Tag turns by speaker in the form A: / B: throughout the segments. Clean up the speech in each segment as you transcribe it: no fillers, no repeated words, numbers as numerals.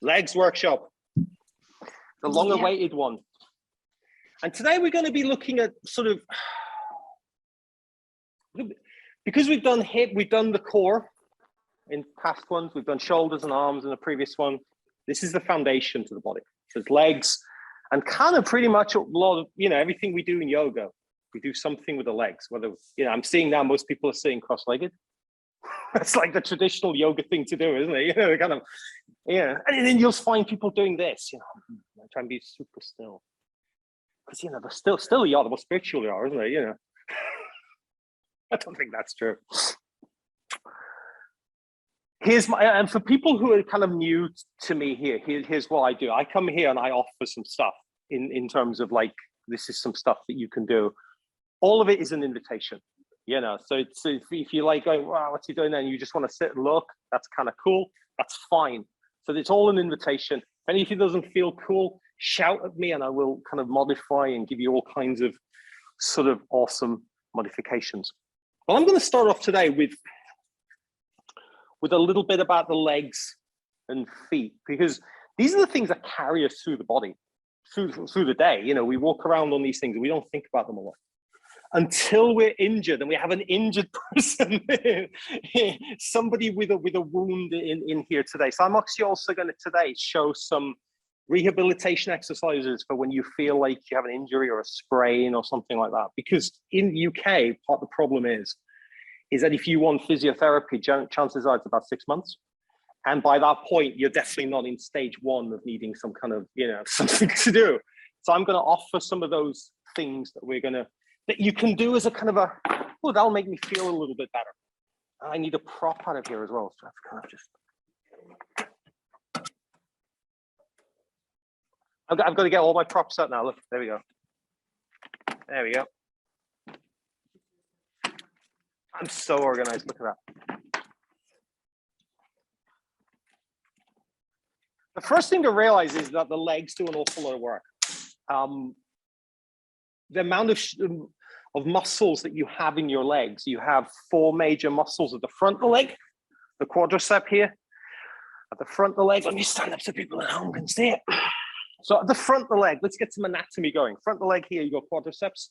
A: Legs workshop, the long-awaited one. And today we're going to be looking at sort of, because we've done hip, we've done the core in past ones, we've done shoulders and arms in the previous one. This is the foundation to the body. So it's legs and kind of pretty much a lot of, everything we do in yoga, we do something with the legs. Whether, I'm seeing now most people are sitting cross-legged. That's like the traditional yoga thing to do, isn't it? Kind of, and then you'll find people doing this, try and be super still. Because, they're still you are the more spiritual you are, isn't it? I don't think that's true. And for people who are kind of new to me here, here's what I do. I come here and I offer some stuff in terms of like, this is some stuff that you can do. All of it is an invitation, So if you like going, wow, what's he doing there? And you just want to sit and look, that's kind of cool. That's fine. So it's all an invitation. If anything doesn't feel cool, shout at me and I will kind of modify and give you all kinds of sort of awesome modifications. Well, I'm going to start off today with a little bit about the legs and feet, because these are the things that carry us through the body, through the day. We walk around on these things and we don't think about them a lot until we're injured, and we have an injured person, somebody with a wound in here today. So I'm actually also going to today show some rehabilitation exercises for when you feel like you have an injury or a sprain or something like that. Because in the UK, part of the problem is that if you want physiotherapy, chances are it's about 6 months. And by that point, you're definitely not in stage one of needing some kind of, something to do. So I'm going to offer some of those things that you can do as a kind of that'll make me feel a little bit better. I need a prop out of here as well. So I've kind of just, I've got to get all my props out now. Look, there we go. There we go. I'm so organized. Look at that. The first thing to realize is that the legs do an awful lot of work. The amount of muscles that you have in your legs, you have 4 major muscles at the front of the leg, the quadricep here, at the front of the leg. Let me stand up so people at home can see it. So at the front of the leg, let's get some anatomy going. Front of the leg here, you got quadriceps.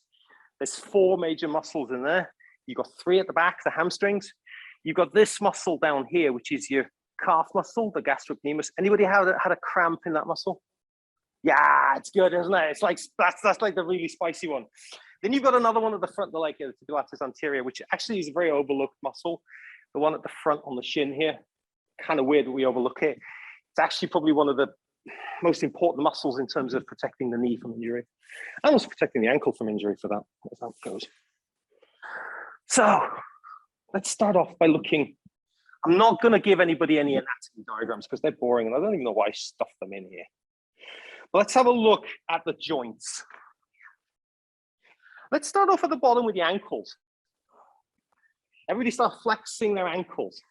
A: There's 4 major muscles in there. You got 3 at the back, the hamstrings. You've got this muscle down here, which is your calf muscle, the gastrocnemius. Anybody had a cramp in that muscle? Yeah, it's good, isn't it? It's like, that's like the really spicy one. Then you've got another one at the front of the leg here, the tibialis anterior, which actually is a very overlooked muscle. The one at the front on the shin here, kind of weird that we overlook it. It's actually probably one of the most important muscles in terms of protecting the knee from injury, and also protecting the ankle from injury for that, as that goes. So let's start off by looking. I'm not going to give anybody any anatomy diagrams because they're boring and I don't even know why I stuffed them in here. But let's have a look at the joints. Let's start off at the bottom with the ankles. Everybody start flexing their ankles.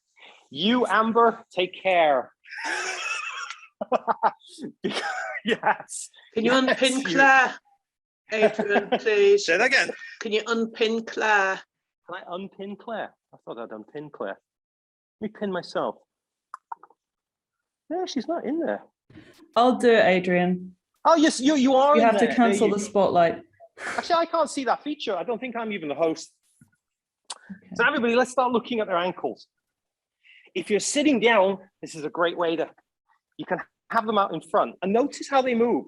A: You, Amber, take care. Yes.
B: Can you unpin Claire? Adrian, please.
A: Say that again.
B: Can you unpin Claire?
A: Can I unpin Claire? I thought I'd unpin Claire. Let me pin myself. Yeah, she's not in there.
C: I'll do it, Adrian.
A: Oh, yes, you are.
C: You
A: in
C: have
A: there.
C: to cancel the spotlight.
A: Actually, I can't see that feature. I don't think I'm even the host. Okay. So everybody, let's start looking at their ankles. If you're sitting down, this is a great way you can have them out in front and notice how they move.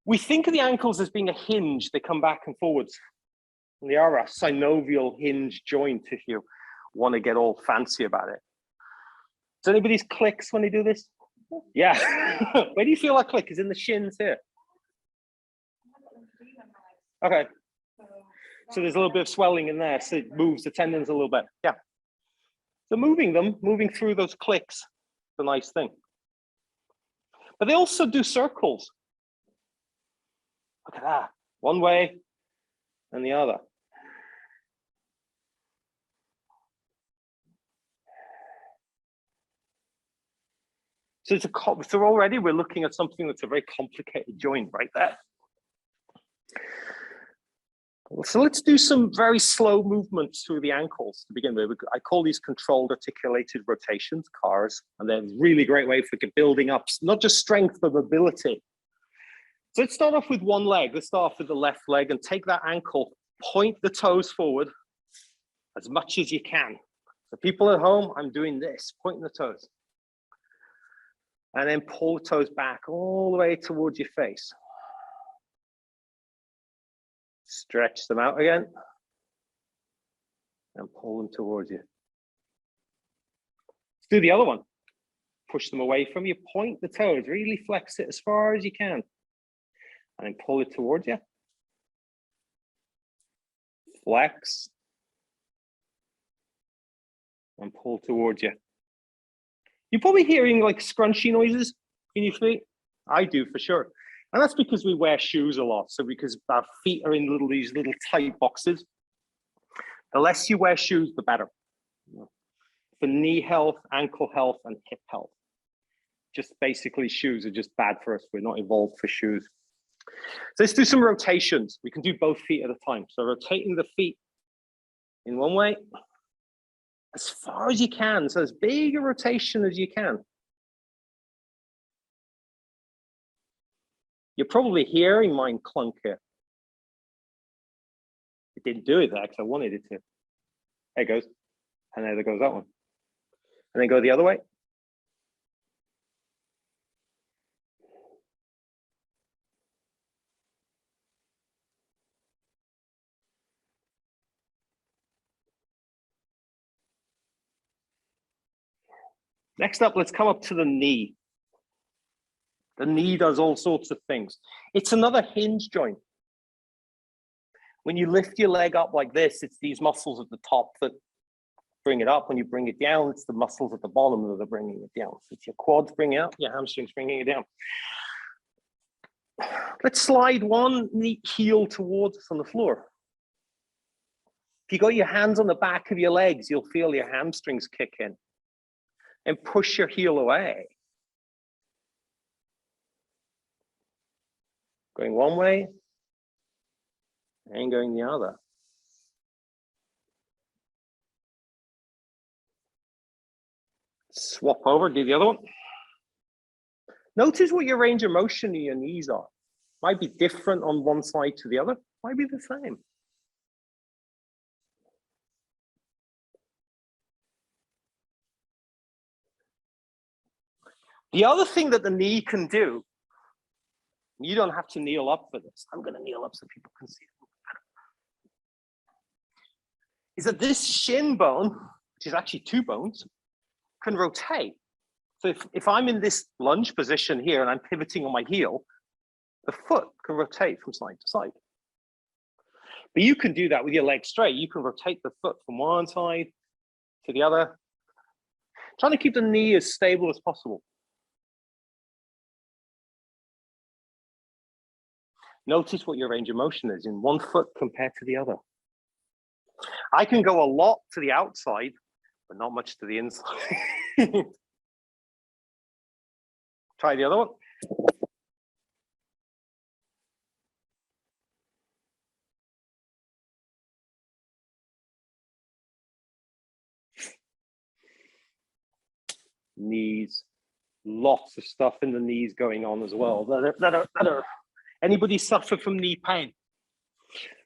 A: We think of the ankles as being a hinge. They come back and forwards. And they are a synovial hinge joint if you want to get all fancy about it. Does anybody's clicks when they do this? Yeah. Where do you feel that click? Is in the shins here? Okay. So there's a little bit of swelling in there, so it moves the tendons a little bit. Yeah. So moving through those clicks, is a nice thing. But they also do circles. Look at that. One way and the other. So already we're looking at something that's a very complicated joint right there. So let's do some very slow movements through the ankles to begin with. I call these controlled articulated rotations, CARs, and they're a really great way for building up not just strength, but mobility. So let's start off with one leg. Let's start off with the left leg and take that ankle, point the toes forward as much as you can. So people at home, I'm doing this, pointing the toes. And then pull the toes back all the way towards your face. Stretch them out again and pull them towards you. Let's do the other one. Push them away from you, point the toes, really flex it as far as you can, and then pull it towards you. Flex and pull towards you. You're probably hearing like scrunchy noises in your feet. I do for sure. And that's because we wear shoes a lot. So because our feet are in these little tight boxes, the less you wear shoes, the better. For knee health, ankle health, and hip health. Just basically shoes are just bad for us. We're not evolved for shoes. So let's do some rotations. We can do both feet at a time. So rotating the feet in one way, as far as you can. So as big a rotation as you can. You're probably hearing mine clunk here. It didn't do it there because I wanted it to. There it goes. And there goes that one. And then go the other way. Next up, let's come up to the knee. The knee does all sorts of things. It's another hinge joint. When you lift your leg up like this, it's these muscles at the top that bring it up. When you bring it down, it's the muscles at the bottom that are bringing it down. So it's your quads bringing it up, your hamstrings bringing it down. Let's slide one knee heel towards us on the floor. If you got your hands on the back of your legs, you'll feel your hamstrings kick in. And push your heel away. Going one way and going the other. Swap over, do the other one. Notice what your range of motion in your knees are. Might be different on one side to the other, might be the same. The other thing that the knee can do, you don't have to kneel up for this. I'm going to kneel up so people can see it. Is that this shin bone, which is actually two bones, can rotate. So if I'm in this lunge position here and I'm pivoting on my heel, the foot can rotate from side to side. But you can do that with your legs straight. You can rotate the foot from one side to the other, trying to keep the knee as stable as possible. Notice what your range of motion is in one foot compared to the other. I can go a lot to the outside, but not much to the inside. Try the other one. Knees, lots of stuff in the knees going on as well. That are anybody suffer from knee pain?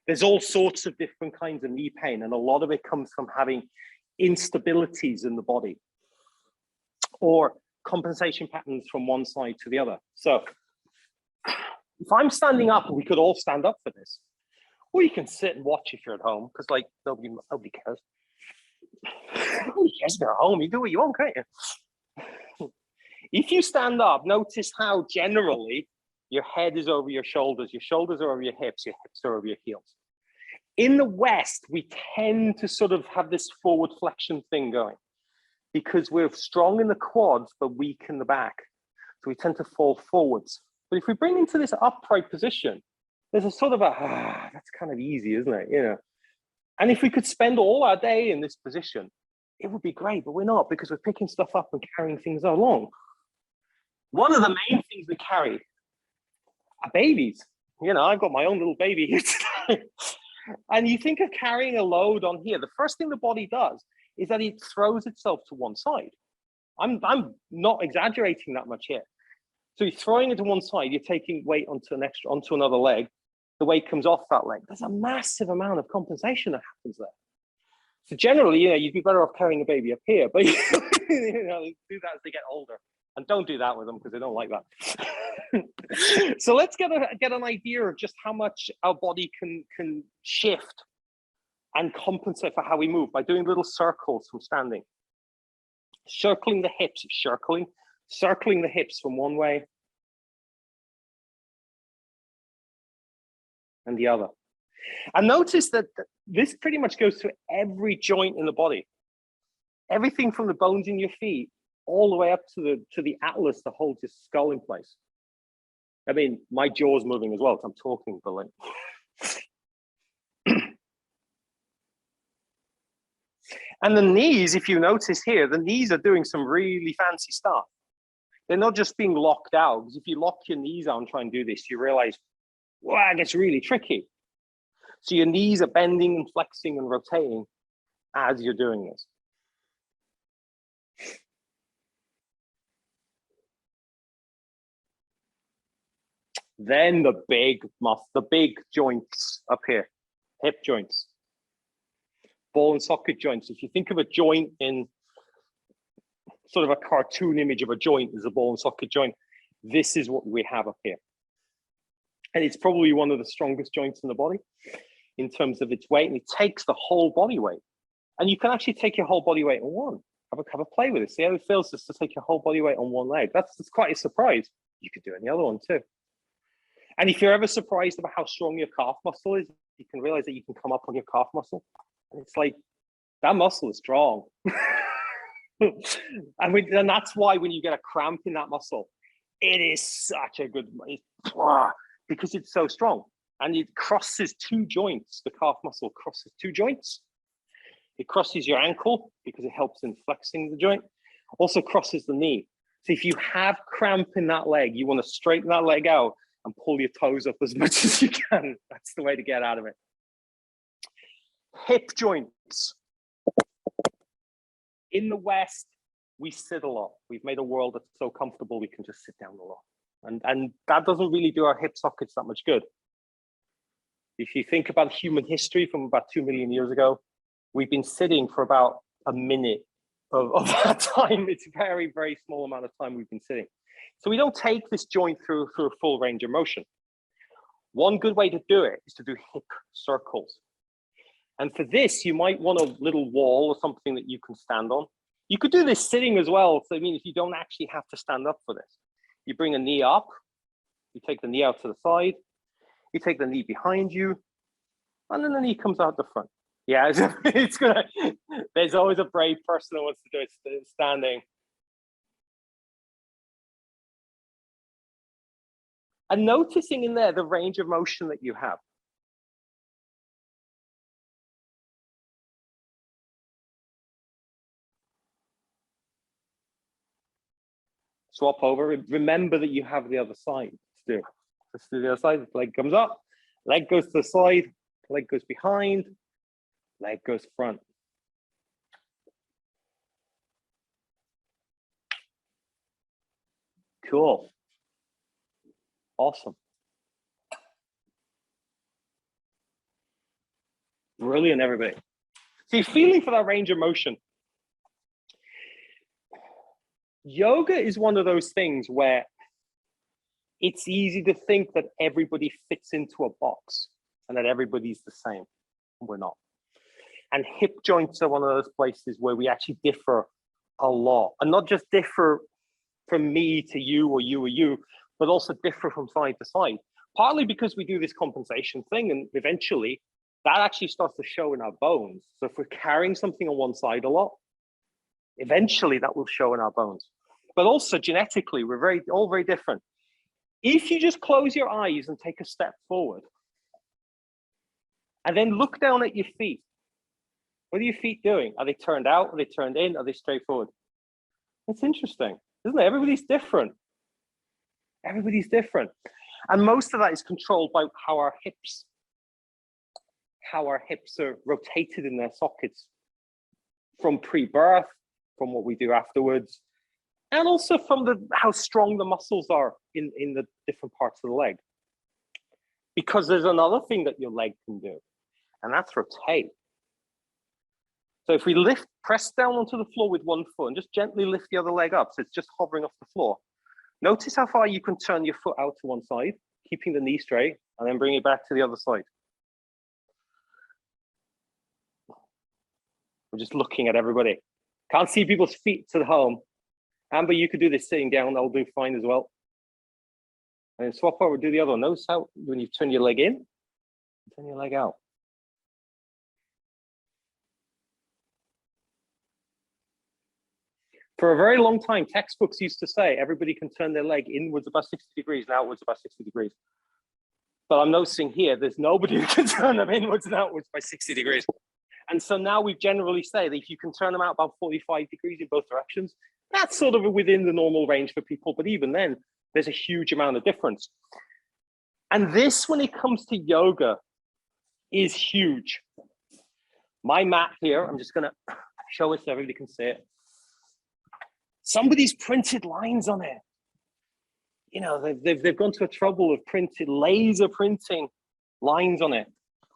A: There's all sorts of different kinds of knee pain, and a lot of it comes from having instabilities in the body or compensation patterns from one side to the other. So if I'm standing up, we could all stand up for this, or you can sit and watch if you're at home, because like nobody cares. Nobody cares if you're at home. You do what you want, can't you? If you stand up, notice how generally your head is over your shoulders are over your hips are over your heels. In the West, we tend to sort of have this forward flexion thing going because we're strong in the quads, but weak in the back. So we tend to fall forwards. But if we bring into this upright position, there's a sort of that's kind of easy, isn't it? You know. And if we could spend all our day in this position, it would be great, but we're not because we're picking stuff up and carrying things along. One of the main things we carry are babies. You know, I've got my own little baby here today. And you think of carrying a load on here, the first thing the body does is that it throws itself to one side. I'm not exaggerating that much here. So you're throwing it to one side, you're taking weight onto another leg, the weight comes off that leg. There's a massive amount of compensation that happens there. So generally, you'd be better off carrying a baby up here, but do that as they get older. And don't do that with them because they don't like that. So let's get an idea of just how much our body can shift and compensate for how we move by doing little circles from standing. Circling the hips, circling the hips from one way and the other. And notice that this pretty much goes to every joint in the body. Everything from the bones in your feet all the way up to the atlas that holds your skull in place. I mean, my jaw's moving as well because I'm talking, but like. And the knees, if you notice here, the knees are doing some really fancy stuff. They're not just being locked out, because if you lock your knees out and try and do this, you realize, wow, it gets really tricky. So your knees are bending and flexing and rotating as you're doing this. Then the big joints up here, hip joints, ball and socket joints. If you think of a joint in sort of a cartoon image of a joint as a ball and socket joint, this is what we have up here. And it's probably one of the strongest joints in the body in terms of its weight, and it takes the whole body weight. And you can actually take your whole body weight on one. Have a play with it. See how it feels just to take your whole body weight on one leg. That's quite a surprise. You could do it on the other one too. And if you're ever surprised about how strong your calf muscle is, you can realize that you can come up on your calf muscle. And it's like, that muscle is strong. And that's why when you get a cramp in that muscle, it is such a good, because it's so strong. And it crosses two joints. The calf muscle crosses two joints. It crosses your ankle because it helps in flexing the joint. Also crosses the knee. So if you have cramp in that leg, you want to straighten that leg out and pull your toes up as much as you can. That's the way to get out of it. Hip joints. In the West, we sit a lot. We've made a world that's so comfortable we can just sit down a lot. And that doesn't really do our hip sockets that much good. If you think about human history from about 2 million years ago, we've been sitting for about a minute of that time. It's a very, very small amount of time we've been sitting. So we don't take this joint through a full range of motion. One good way to do it is to do hip circles. And for this, you might want a little wall or something that you can stand on. You could do this sitting as well. So I mean, if you don't actually have to stand up for this, you bring a knee up, you take the knee out to the side, you take the knee behind you, and then the knee comes out the front. Yeah, it's gonna, there's always a brave person that wants to do it standing. And noticing in there the range of motion that you have. Swap over, remember that you have the other side to do. Let's do the other side, leg comes up, leg goes to the side, leg goes behind, leg goes front. Cool. Awesome. Brilliant, everybody. See, feeling for that range of motion. Yoga is one of those things where it's easy to think that everybody fits into a box and that everybody's the same. We're not. And hip joints are one of those places where we actually differ a lot, and not just differ from me to you or you, but also differ from side to side, partly because we do this compensation thing, and eventually that actually starts to show in our bones. So if we're carrying something on one side a lot, eventually that will show in our bones. But also genetically, we're all very different. If you just close your eyes and take a step forward, and then look down at your feet, what are your feet doing? Are they turned out? Are they turned in? Are they straight forward? It's interesting, isn't it? Everybody's different. Everybody's different. And most of that is controlled by how our hips how our hips are rotated in their sockets from pre-birth, from what we do afterwards, and also from how strong the muscles are in the different parts of the leg. Because there's another thing that your leg can do, and that's rotate. So if we press down onto the floor with one foot and just gently lift the other leg up, so it's just hovering off the floor. Notice how far you can turn your foot out to one side, keeping the knee straight, and then bring it back to the other side. We're just looking at everybody. Can't see people's feet at home. Amber, you could do this sitting down, that'll do fine as well. And then swap over, do the other one. Notice how when you turn your leg in, turn your leg out. For a very long time, textbooks used to say everybody can turn their leg inwards about 60 degrees and outwards about 60 degrees. But I'm noticing here, there's nobody who can turn them inwards and outwards by 60 degrees. And so now we generally say that if you can turn them out about 45 degrees in both directions, that's sort of within the normal range for people. But even then, there's a huge amount of difference. And this, when it comes to yoga, is huge. My mat here, I'm just gonna show it so everybody can see it. Somebody's printed lines on it. You know, they've gone to a trouble of laser printing lines on it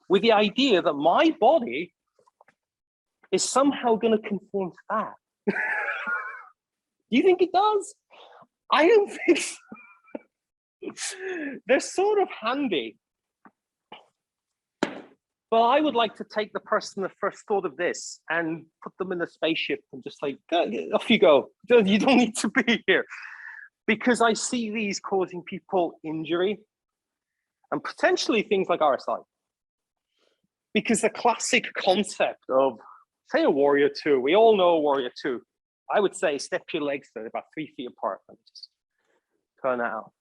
A: with the idea that my body is somehow going to conform to that. Do you think it does? I don't think so. They're sort of handy. But I would like to take the person that first thought of this and put them in a spaceship and just like, off you go. You don't need to be here. Because I see these causing people injury and potentially things like RSI. Because the classic concept of, say, a warrior two, we all know a warrior two. I would say step your legs to about 3 feet apart and just turn that out.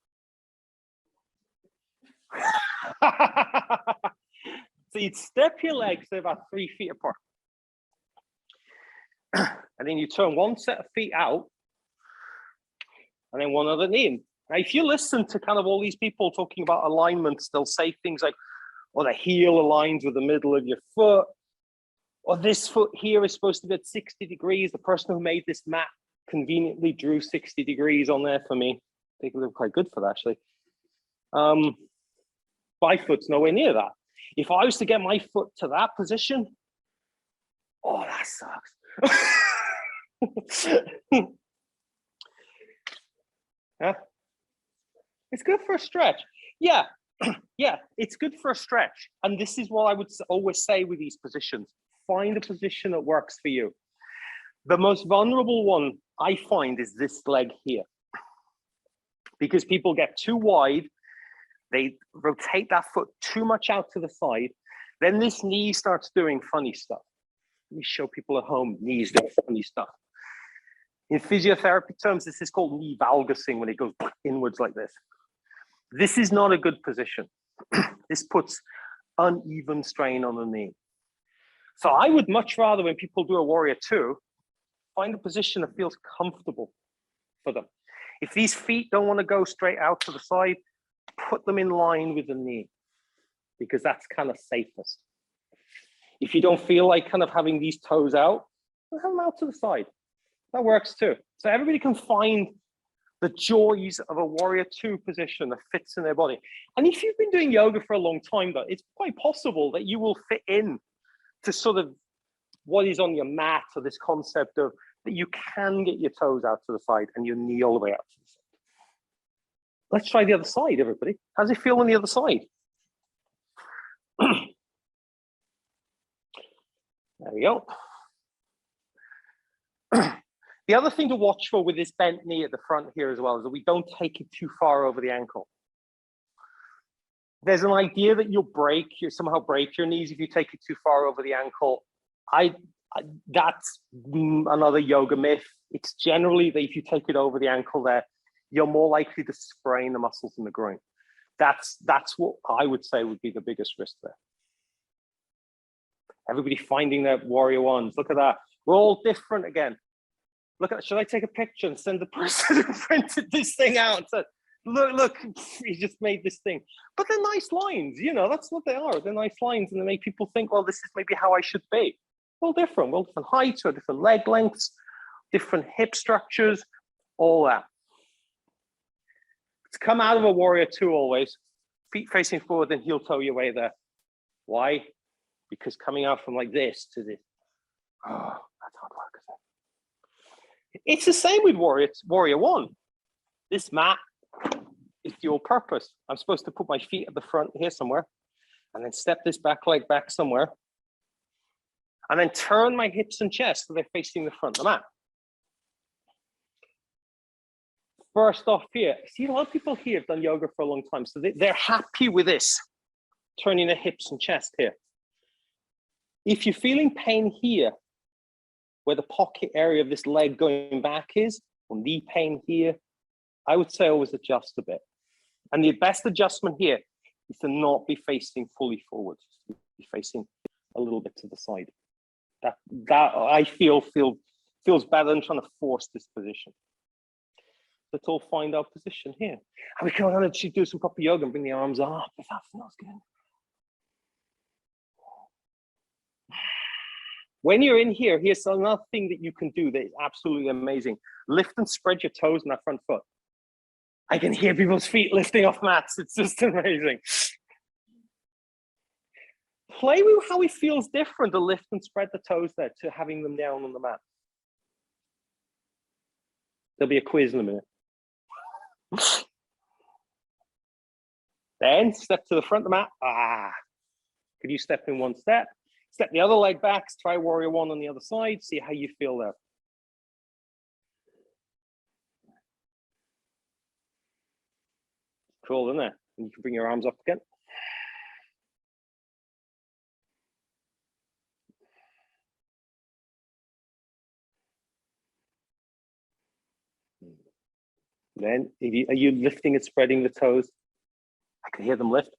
A: So you'd step your legs to about 3 feet apart. And then you turn one set of feet out and then one other knee in. Now, if you listen to kind of all these people talking about alignments, they'll say things like, oh, the heel aligns with the middle of your foot, or this foot here is supposed to be at 60 degrees. The person who made this mat conveniently drew 60 degrees on there for me. I think it looked quite good for that, actually. My foot's nowhere near that. If I was to get my foot to that position, oh, that sucks. Yeah. It's good for a stretch. Yeah, yeah, it's good for a stretch. And this is what I would always say with these positions. Find a position that works for you. The most vulnerable one I find is this leg here. Because people get too wide, they rotate that foot too much out to the side, then this knee starts doing funny stuff. Let me show people at home, knees doing funny stuff. In physiotherapy terms, this is called knee valgusing when it goes inwards like this. This is not a good position. This puts uneven strain on the knee. So I would much rather, when people do a warrior two, find a position that feels comfortable for them. If these feet don't want to go straight out to the side, put them in line with the knee, because that's kind of safest. If you don't feel like kind of having these toes out, have them out to the side. That works too. So everybody can find the joys of a warrior two position that fits in their body. And if you've been doing yoga for a long time, though, it's quite possible that you will fit in to sort of what is on your mat, or this concept of that you can get your toes out to the side and your knee all the way out to the side. Let's try the other side, everybody. How's it feel on the other side? There we go. The other thing to watch for with this bent knee at the front here as well is that we don't take it too far over the ankle. There's an idea that you'll somehow break your knees if you take it too far over the ankle. That's another yoga myth. It's generally that if you take it over the ankle there, you're more likely to sprain the muscles in the groin. That's what I would say would be the biggest risk there. Everybody finding their warrior ones. Look at that. We're all different again. Look at, should I take a picture and send the person who printed this thing out? So look, he just made this thing. But they're nice lines, you know, that's what they are. They're nice lines, and they make people think, well, this is maybe how I should be. Well, different heights, or different leg lengths, different hip structures, all that. To come out of a warrior two always, feet facing forward and heel toe your way there. Why? Because coming out from like this to this, that's hard work, isn't it? It's the same with warrior one. This mat is dual purpose. I'm supposed to put my feet at the front here somewhere, and then step this back leg back somewhere, and then turn my hips and chest so they're facing the front of the mat. First off here, see, a lot of people here have done yoga for a long time, so they're happy with this, turning the hips and chest here. If you're feeling pain here, where the pocket area of this leg going back is, or knee pain here, I would say always adjust a bit. And the best adjustment here is to not be facing fully forward, to be facing a little bit to the side. That I feel feels better than trying to force this position. Let's all find our position here. And we can actually do some proper yoga and bring the arms up if that feels good. When you're in here, here's another thing that you can do that is absolutely amazing. Lift and spread your toes on that front foot. I can hear people's feet lifting off mats. It's just amazing. Play with how it feels different to lift and spread the toes there to having them down on the mat. There'll be a quiz in a minute. Then step to the front of the mat. Could you step in one step? Step the other leg back. Try warrior one on the other side. See how you feel there. Cool, isn't it? And you can bring your arms up again. Then, are you lifting and spreading the toes? I can hear them lift.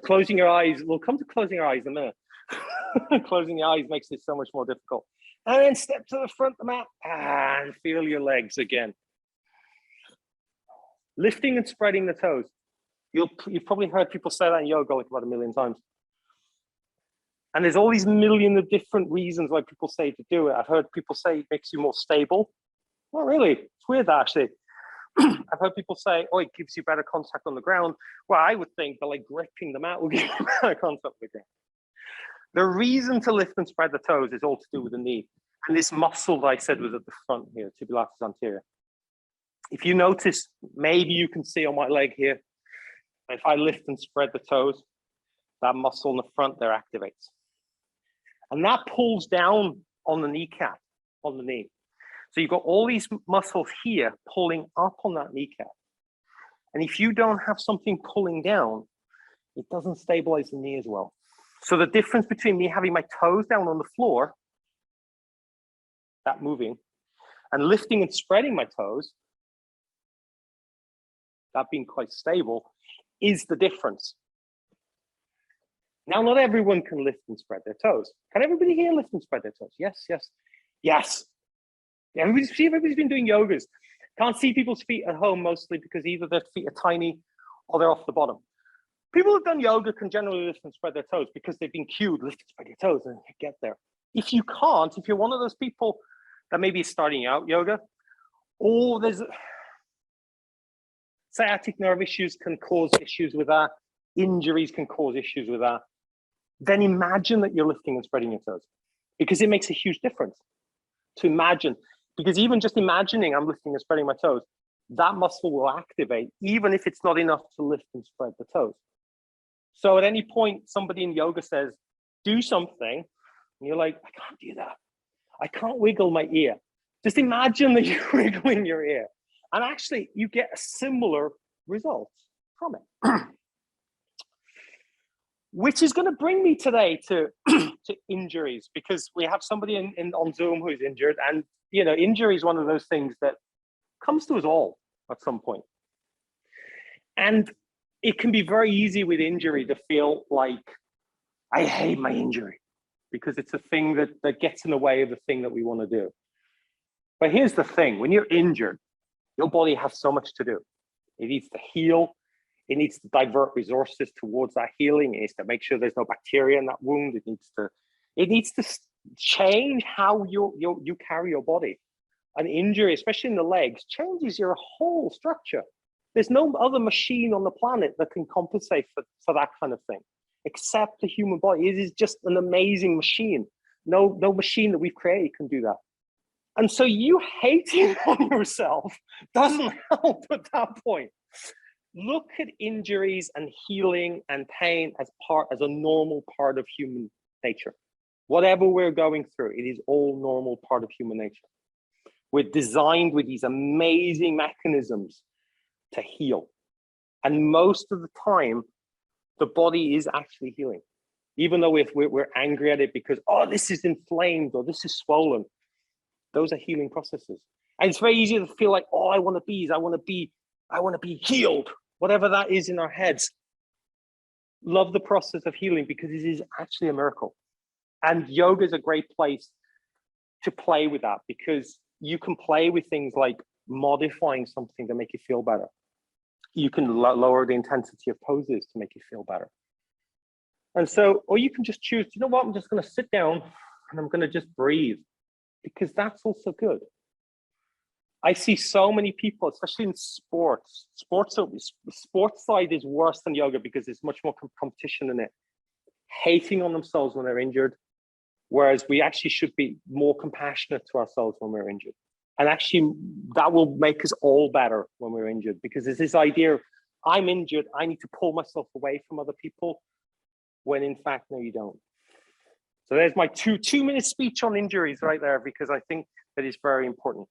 A: Closing your eyes. We'll come to closing your eyes in a minute. Closing your eyes makes it so much more difficult. And then step to the front of the mat and feel your legs again. Lifting and spreading the toes. You've probably heard people say that in yoga like about 1 million times. And there's all these million of different reasons why people say to do it. I've heard people say it makes you more stable. Not really. It's weird, actually. I've heard people say, oh, it gives you better contact on the ground. Well, I would think that like gripping the mat will give you better contact with the ground. The reason to lift and spread the toes is all to do with the knee. And this muscle that I said was at the front here, tibialis anterior. If you notice, maybe you can see on my leg here, if I lift and spread the toes, that muscle in the front there activates. And that pulls down on the kneecap, on the knee. So you've got all these muscles here pulling up on that kneecap. And if you don't have something pulling down, it doesn't stabilize the knee as well. So the difference between me having my toes down on the floor, that moving, and lifting and spreading my toes, that being quite stable, is the difference. Now, not everyone can lift and spread their toes. Can everybody here lift and spread their toes? Yes, yes, yes. Everybody's been doing yogas. Can't see people's feet at home mostly because either their feet are tiny or they're off the bottom. People who've done yoga can generally lift and spread their toes because they've been cued, lift and spread your toes and get there. If you can't, if you're one of those people that maybe is starting out yoga, or there's sciatic nerve issues can cause issues with that, injuries can cause issues with that, then imagine that you're lifting and spreading your toes because it makes a huge difference to imagine. Because even just imagining I'm lifting and spreading my toes, that muscle will activate, even if it's not enough to lift and spread the toes. So at any point, somebody in yoga says, do something, and you're like, I can't do that. I can't wiggle my ear. Just imagine that you're wiggling your ear. And actually, you get a similar result from it. Which is going to bring me today to injuries, because we have somebody on Zoom who's injured, and you know, injury is one of those things that comes to us all at some point. And it can be very easy with injury to feel like, I hate my injury, because it's a thing that gets in the way of the thing that we want to do. But here's the thing, when you're injured, your body has so much to do. It needs to heal. It needs to divert resources towards that healing. It needs to make sure there's no bacteria in that wound. It needs to change how you carry your body. An injury, especially in the legs, changes your whole structure. There's no other machine on the planet that can compensate for that kind of thing, except the human body. It is just an amazing machine. No machine that we've created can do that. And so you hating on yourself doesn't help at that point. Look at injuries and healing and pain as a normal part of human nature. Whatever we're going through, it is all normal part of human nature. We're designed with these amazing mechanisms to heal. And most of the time, the body is actually healing. Even though if we're angry at it because, oh, this is inflamed or this is swollen, those are healing processes. And it's very easy to feel like, oh, I want to be healed, whatever that is in our heads. Love the process of healing because it is actually a miracle. And yoga is a great place to play with that because you can play with things like modifying something to make you feel better. You can lower the intensity of poses to make you feel better. And so, or you can just choose, you know what, I'm just going to sit down and I'm going to just breathe because that's also good. I see so many people, especially in sports. Sports side is worse than yoga because there's much more competition in it. Hating on themselves when they're injured, whereas we actually should be more compassionate to ourselves when we're injured. And actually, that will make us all better when we're injured because there's this idea of, I'm injured, I need to pull myself away from other people, when in fact, no, you don't. So there's my two-minute speech on injuries right there because I think that is very important.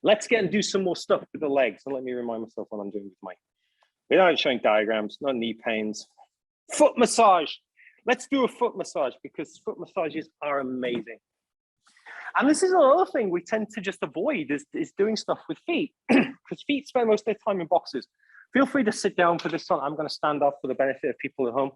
A: Let's get and do some more stuff with the legs. And let me remind myself what I'm doing with my, without showing diagrams, no knee pains. Foot massage. Let's do a foot massage because foot massages are amazing. And this is another thing we tend to just avoid is doing stuff with feet because feet spend most of their time in boxes. Feel free to sit down for this one. I'm going to stand up for the benefit of people at home.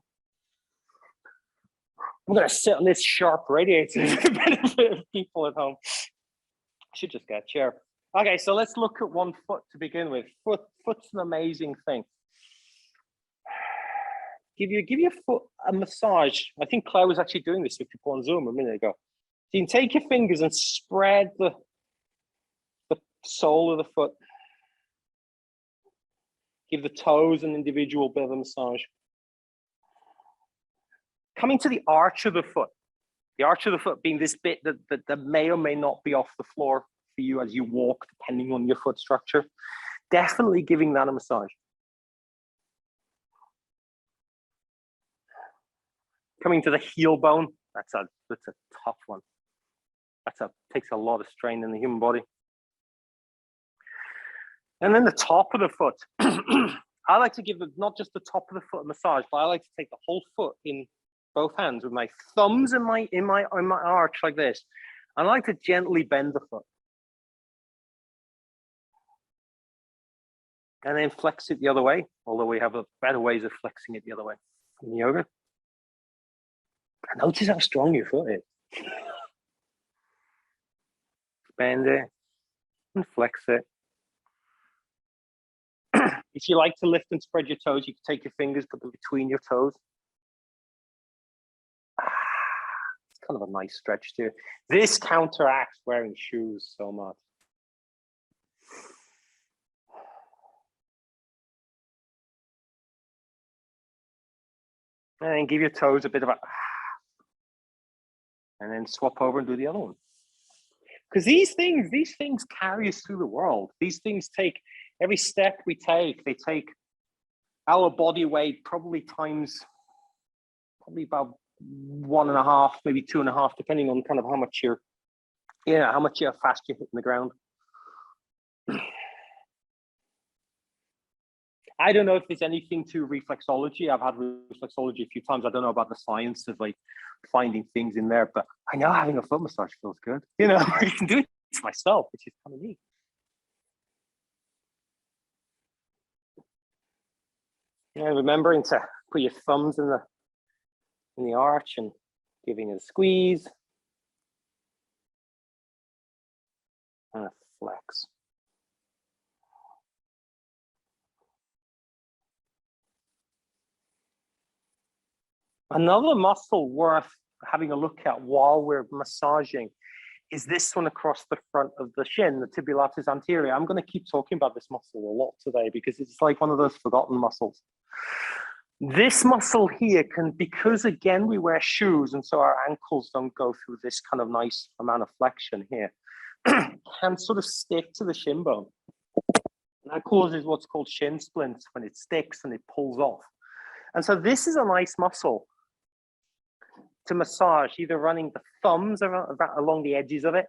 A: I'm going to sit on this sharp radiator for the benefit of people at home. I should just get a chair. Okay, so let's look at one foot to begin with. Foot's an amazing thing. Give your foot a massage. I think Claire was actually doing this with people on Zoom a minute ago. So you can take your fingers and spread the sole of the foot. Give the toes an individual bit of a massage. Coming to the arch of the foot. The arch of the foot being this bit that may or may not be off the floor for you as you walk, depending on your foot structure. Definitely giving that a massage. Coming to the heel bone, that's a tough one. Takes a lot of strain in the human body. And then the top of the foot. I like to give not just the top of the foot a massage, but I like to take the whole foot in both hands with my thumbs in my arch like this. I like to gently bend the foot. And then flex it the other way, although we have better ways of flexing it the other way in yoga. And notice how strong your foot is. Bend it and flex it. If you like to lift and spread your toes, you can take your fingers, put them between your toes. It's kind of a nice stretch too. This counteracts wearing shoes so much. And then give your toes a bit of a, and then swap over and do the other one. Because these things carry us through the world. These things take, every step we take, they take our body weight probably about 1.5, maybe 2.5, depending on kind of how much fast you're hitting the ground. I don't know if there's anything to reflexology. I've had reflexology a few times. I don't know about the science of like finding things in there, but I know having a foot massage feels good. You know, I can do it myself, which is kind of neat. Yeah, remembering to put your thumbs in the arch and giving it a squeeze. and flex. Another muscle worth having a look at while we're massaging is this one across the front of the shin, the tibialis anterior. I'm going to keep talking about this muscle a lot today because it's like one of those forgotten muscles. This muscle here can, because again, we wear shoes and so our ankles don't go through this kind of nice amount of flexion here, can sort of stick to the shin bone. And that causes what's called shin splints when it sticks and it pulls off. And so this is a nice muscle to massage, either running the thumbs along the edges of it.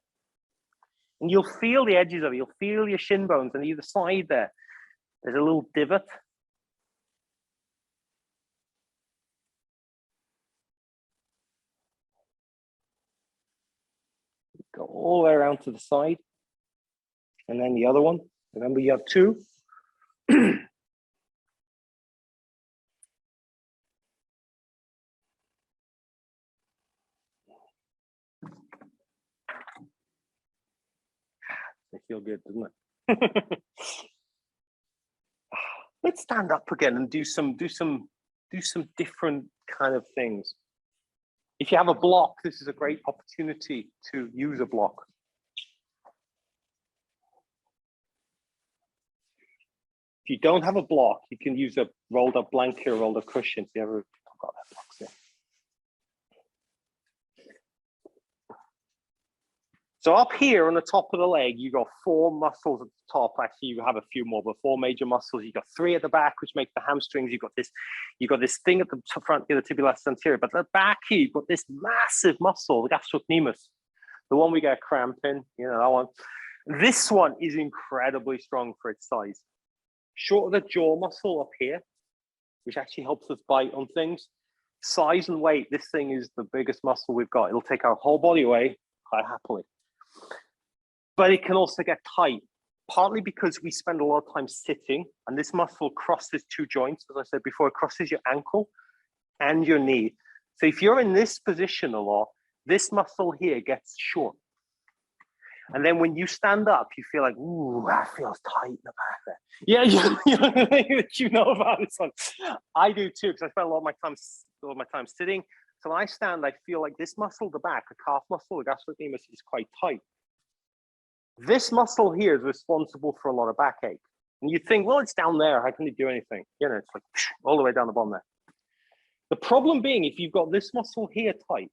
A: And you'll feel the edges of it. You'll feel your shin bones on either side there. There's a little divot. Go all the way around to the side. And then the other one. Remember, you have two. They feel good, doesn't it? Let's stand up again and do some different kind of things. If you have a block, this is a great opportunity to use a block. If you don't have a block, you can use a rolled up blanket or rolled up cushion. If you ever got that box there. So up here on the top of the leg, you got 4 muscles at the top. Actually, you have a few more, but 4 major muscles. You got 3 at the back, which make the hamstrings. You got this thing at the front here, the tibialis anterior. But at the back here, you've got this massive muscle, the gastrocnemius, the one we get a cramp in. You know that one. This one is incredibly strong for its size. Short of the jaw muscle up here, which actually helps us bite on things. Size and weight, this thing is the biggest muscle we've got. It'll take our whole body away quite happily. But it can also get tight, partly because we spend a lot of time sitting, and this muscle crosses 2 joints, as I said before, it crosses your ankle and your knee. So if you're in this position a lot, this muscle here gets short. And then when you stand up, you feel like, ooh, that feels tight in the back there. Yeah, you know about this one. I do too, because I spend a lot of my time sitting. So when I stand, I feel like this muscle, the back, the calf muscle, the gastrocnemius is quite tight. This muscle here is responsible for a lot of backache. And you think, well, it's down there. How can it do anything? You know, it's like all the way down the bottom there. The problem being, if you've got this muscle here tight,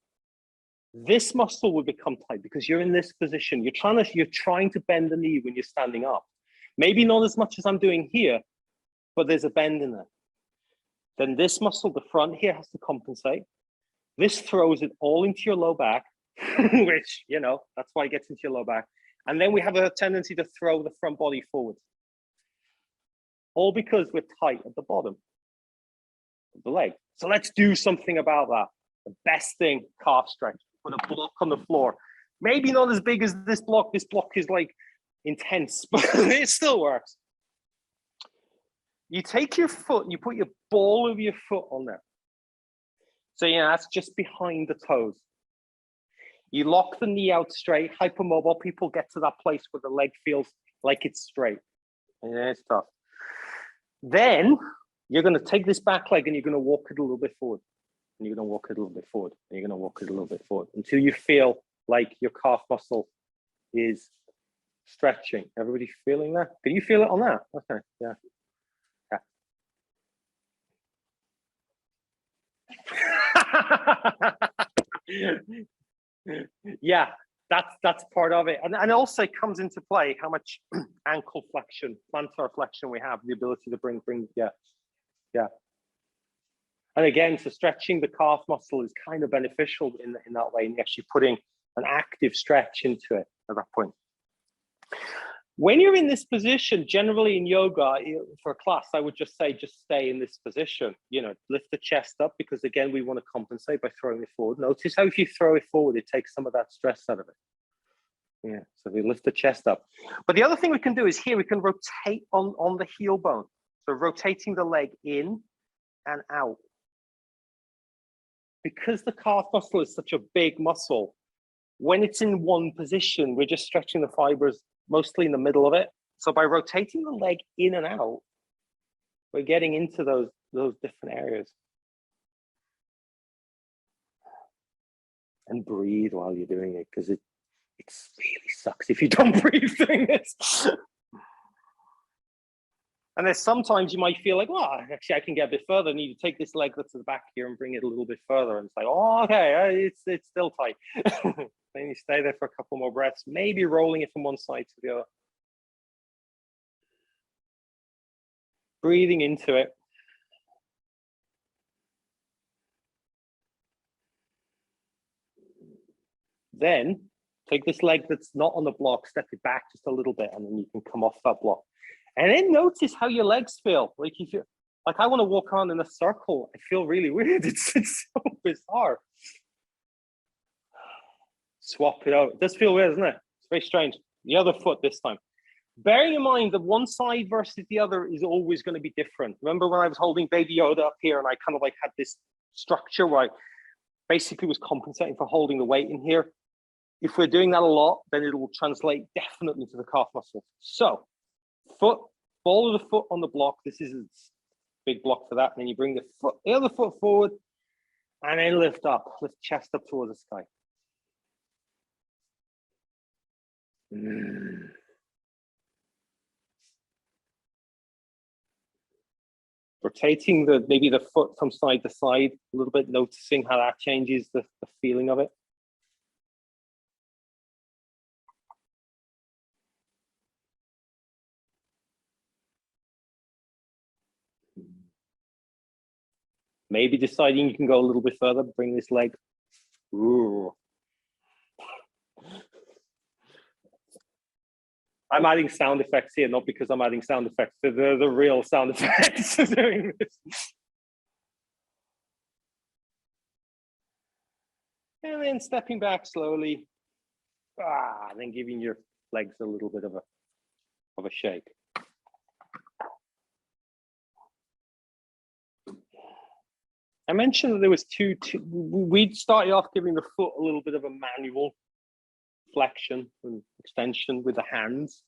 A: this muscle will become tight because you're in this position. You're trying to bend the knee when you're standing up. Maybe not as much as I'm doing here, but there's a bend in there. Then this muscle, the front here, has to compensate. This throws it all into your low back, which, you know, that's why it gets into your low back. And then we have a tendency to throw the front body forward. All because we're tight at the bottom of the leg. So let's do something about that. The best thing, calf stretch. Put a block on the floor. Maybe not as big as this block. This block is like intense, but it still works. You take your foot and you put your ball of your foot on there. So yeah, that's just behind the toes. You lock the knee out straight. Hypermobile people get to that place where the leg feels like it's straight. Yeah, it's tough. Then you're going to take this back leg and you're going to walk it a little bit forward. And you're going to walk it a little bit forward. And you're going to walk it a little bit forward until you feel like your calf muscle is stretching. Everybody feeling that? Can you feel it on that? Okay, yeah. Yeah, that's part of it, and also it comes into play how much ankle flexion, plantar flexion we have, the ability to bring yeah. And again, so stretching the calf muscle is kind of beneficial in that way, and actually putting an active stretch into it at that point. When you're in this position, generally in yoga, for a class, I would just say, just stay in this position. You know, lift the chest up, because again, we want to compensate by throwing it forward. Notice how if you throw it forward, it takes some of that stress out of it. Yeah, so we lift the chest up. But the other thing we can do is here, we can rotate on the heel bone. So rotating the leg in and out. Because the calf muscle is such a big muscle, when it's in one position, we're just stretching the fibers mostly in the middle of it. So by rotating the leg in and out, we're getting into those different areas. And breathe while you're doing it, because it really sucks if you don't breathe doing this. And there's sometimes you might feel like, well, actually I can get a bit further. I need to take this leg that's to the back here and bring it a little bit further. And it's like, oh, okay, it's still tight. Then you stay there for a couple more breaths, maybe rolling it from one side to the other. Breathing into it. Then take this leg that's not on the block, step it back just a little bit, and then you can come off that block. And then notice how your legs feel. Like if you, like I want to walk around in a circle, I feel really weird. It's so bizarre. Swap it out. It does feel weird, isn't it? It's very strange. The other foot this time. Bearing in mind that one side versus the other is always going to be different. Remember when I was holding Baby Yoda up here and I kind of like had this structure where I basically was compensating for holding the weight in here. If we're doing that a lot, then it will translate definitely to the calf muscle. So foot, ball of the foot on the block. This is a big block for that. And then you bring the other foot forward and then lift up, lift chest up towards the sky. Rotating maybe the foot from side to side a little bit, noticing how that changes the feeling of it. Maybe deciding you can go a little bit further, bring this leg. Ooh. I'm adding sound effects here, not because I'm adding sound effects. They're the real sound effects of doing this. And then stepping back slowly. And then giving your legs a little bit of a shake. I mentioned that there was we'd started off giving the foot a little bit of a manual flexion and extension with the hands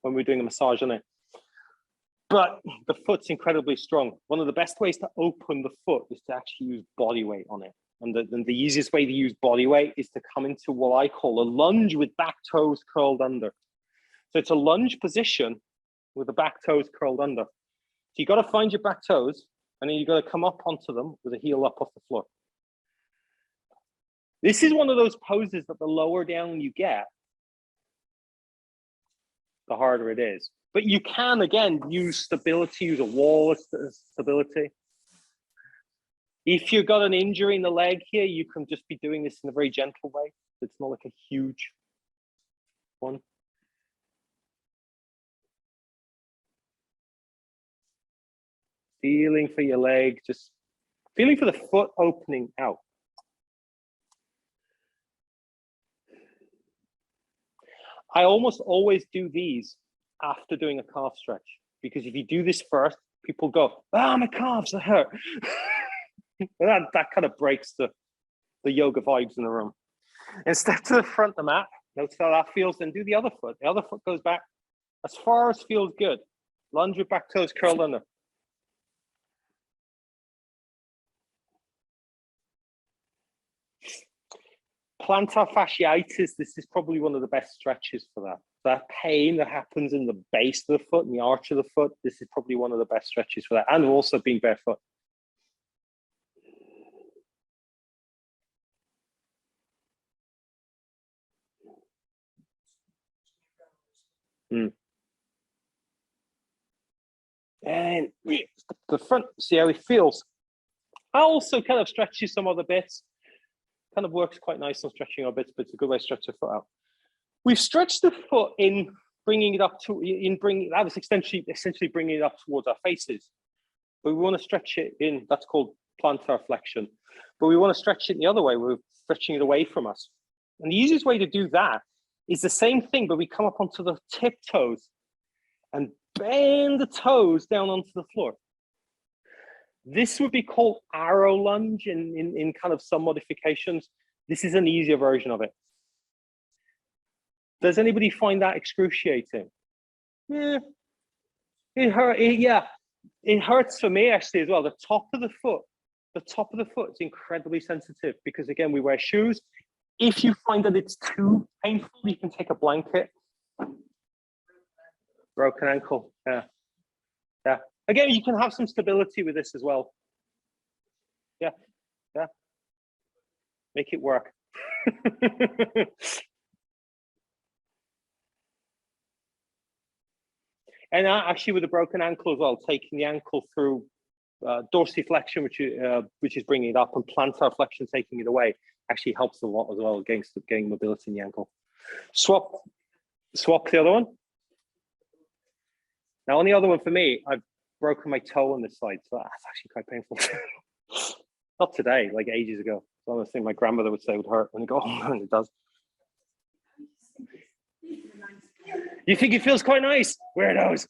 A: when we're doing a massage on it. But the foot's incredibly strong. One of the best ways to open the foot is to actually use body weight on it. And the easiest way to use body weight is to come into what I call a lunge with back toes curled under. So it's a lunge position with the back toes curled under. So you got to find your back toes, and then you got to come up onto them with a heel up off the floor. This is one of those poses that the lower down you get, the harder it is. But you can, again, use stability, use a wall as stability. If you've got an injury in the leg here, you can just be doing this in a very gentle way. It's not like a huge one. Feeling for your leg, just feeling for the foot opening out. I almost always do these after doing a calf stretch, because if you do this first, people go, my calves are hurt. that kind of breaks the yoga vibes in the room. And step to the front of the mat. Notice how that feels, then do the other foot. The other foot goes back as far as feels good. Lunge with back toes curled under. Plantar fasciitis, this is probably one of the best stretches for that. That pain that happens in the base of the foot and the arch of the foot, this is probably one of the best stretches for that, and also being barefoot. And the front, see how it feels. I also kind of stretches some other bits. Kind of works quite nice on stretching our bits, but it's a good way to stretch the foot out. We've stretched the foot in bringing it up to, that was essentially bringing it up towards our faces. But we want to stretch it in, that's called plantar flexion. But we want to stretch it the other way, we're stretching it away from us. And the easiest way to do that is the same thing, but we come up onto the tiptoes and bend the toes down onto the floor. This would be called arrow lunge in kind of some modifications. This is an easier version of it. Does anybody find that excruciating? Yeah, it hurts for me actually as well. The top of the foot is incredibly sensitive because again, we wear shoes. If you find that it's too painful, you can take a blanket. Broken ankle, yeah. Again, you can have some stability with this as well. Yeah. Make it work. And actually with a broken ankle as well, taking the ankle through dorsiflexion, which is bringing it up, and plantar flexion, taking it away, actually helps a lot as well against getting mobility in the ankle. Swap the other one. Now on the other one for me, I've broken my toe on this side, so that's actually quite painful. Not today, like ages ago. So I was thinking my grandmother would say it would hurt when it goes, and it does. You think it feels quite nice? Weirdos.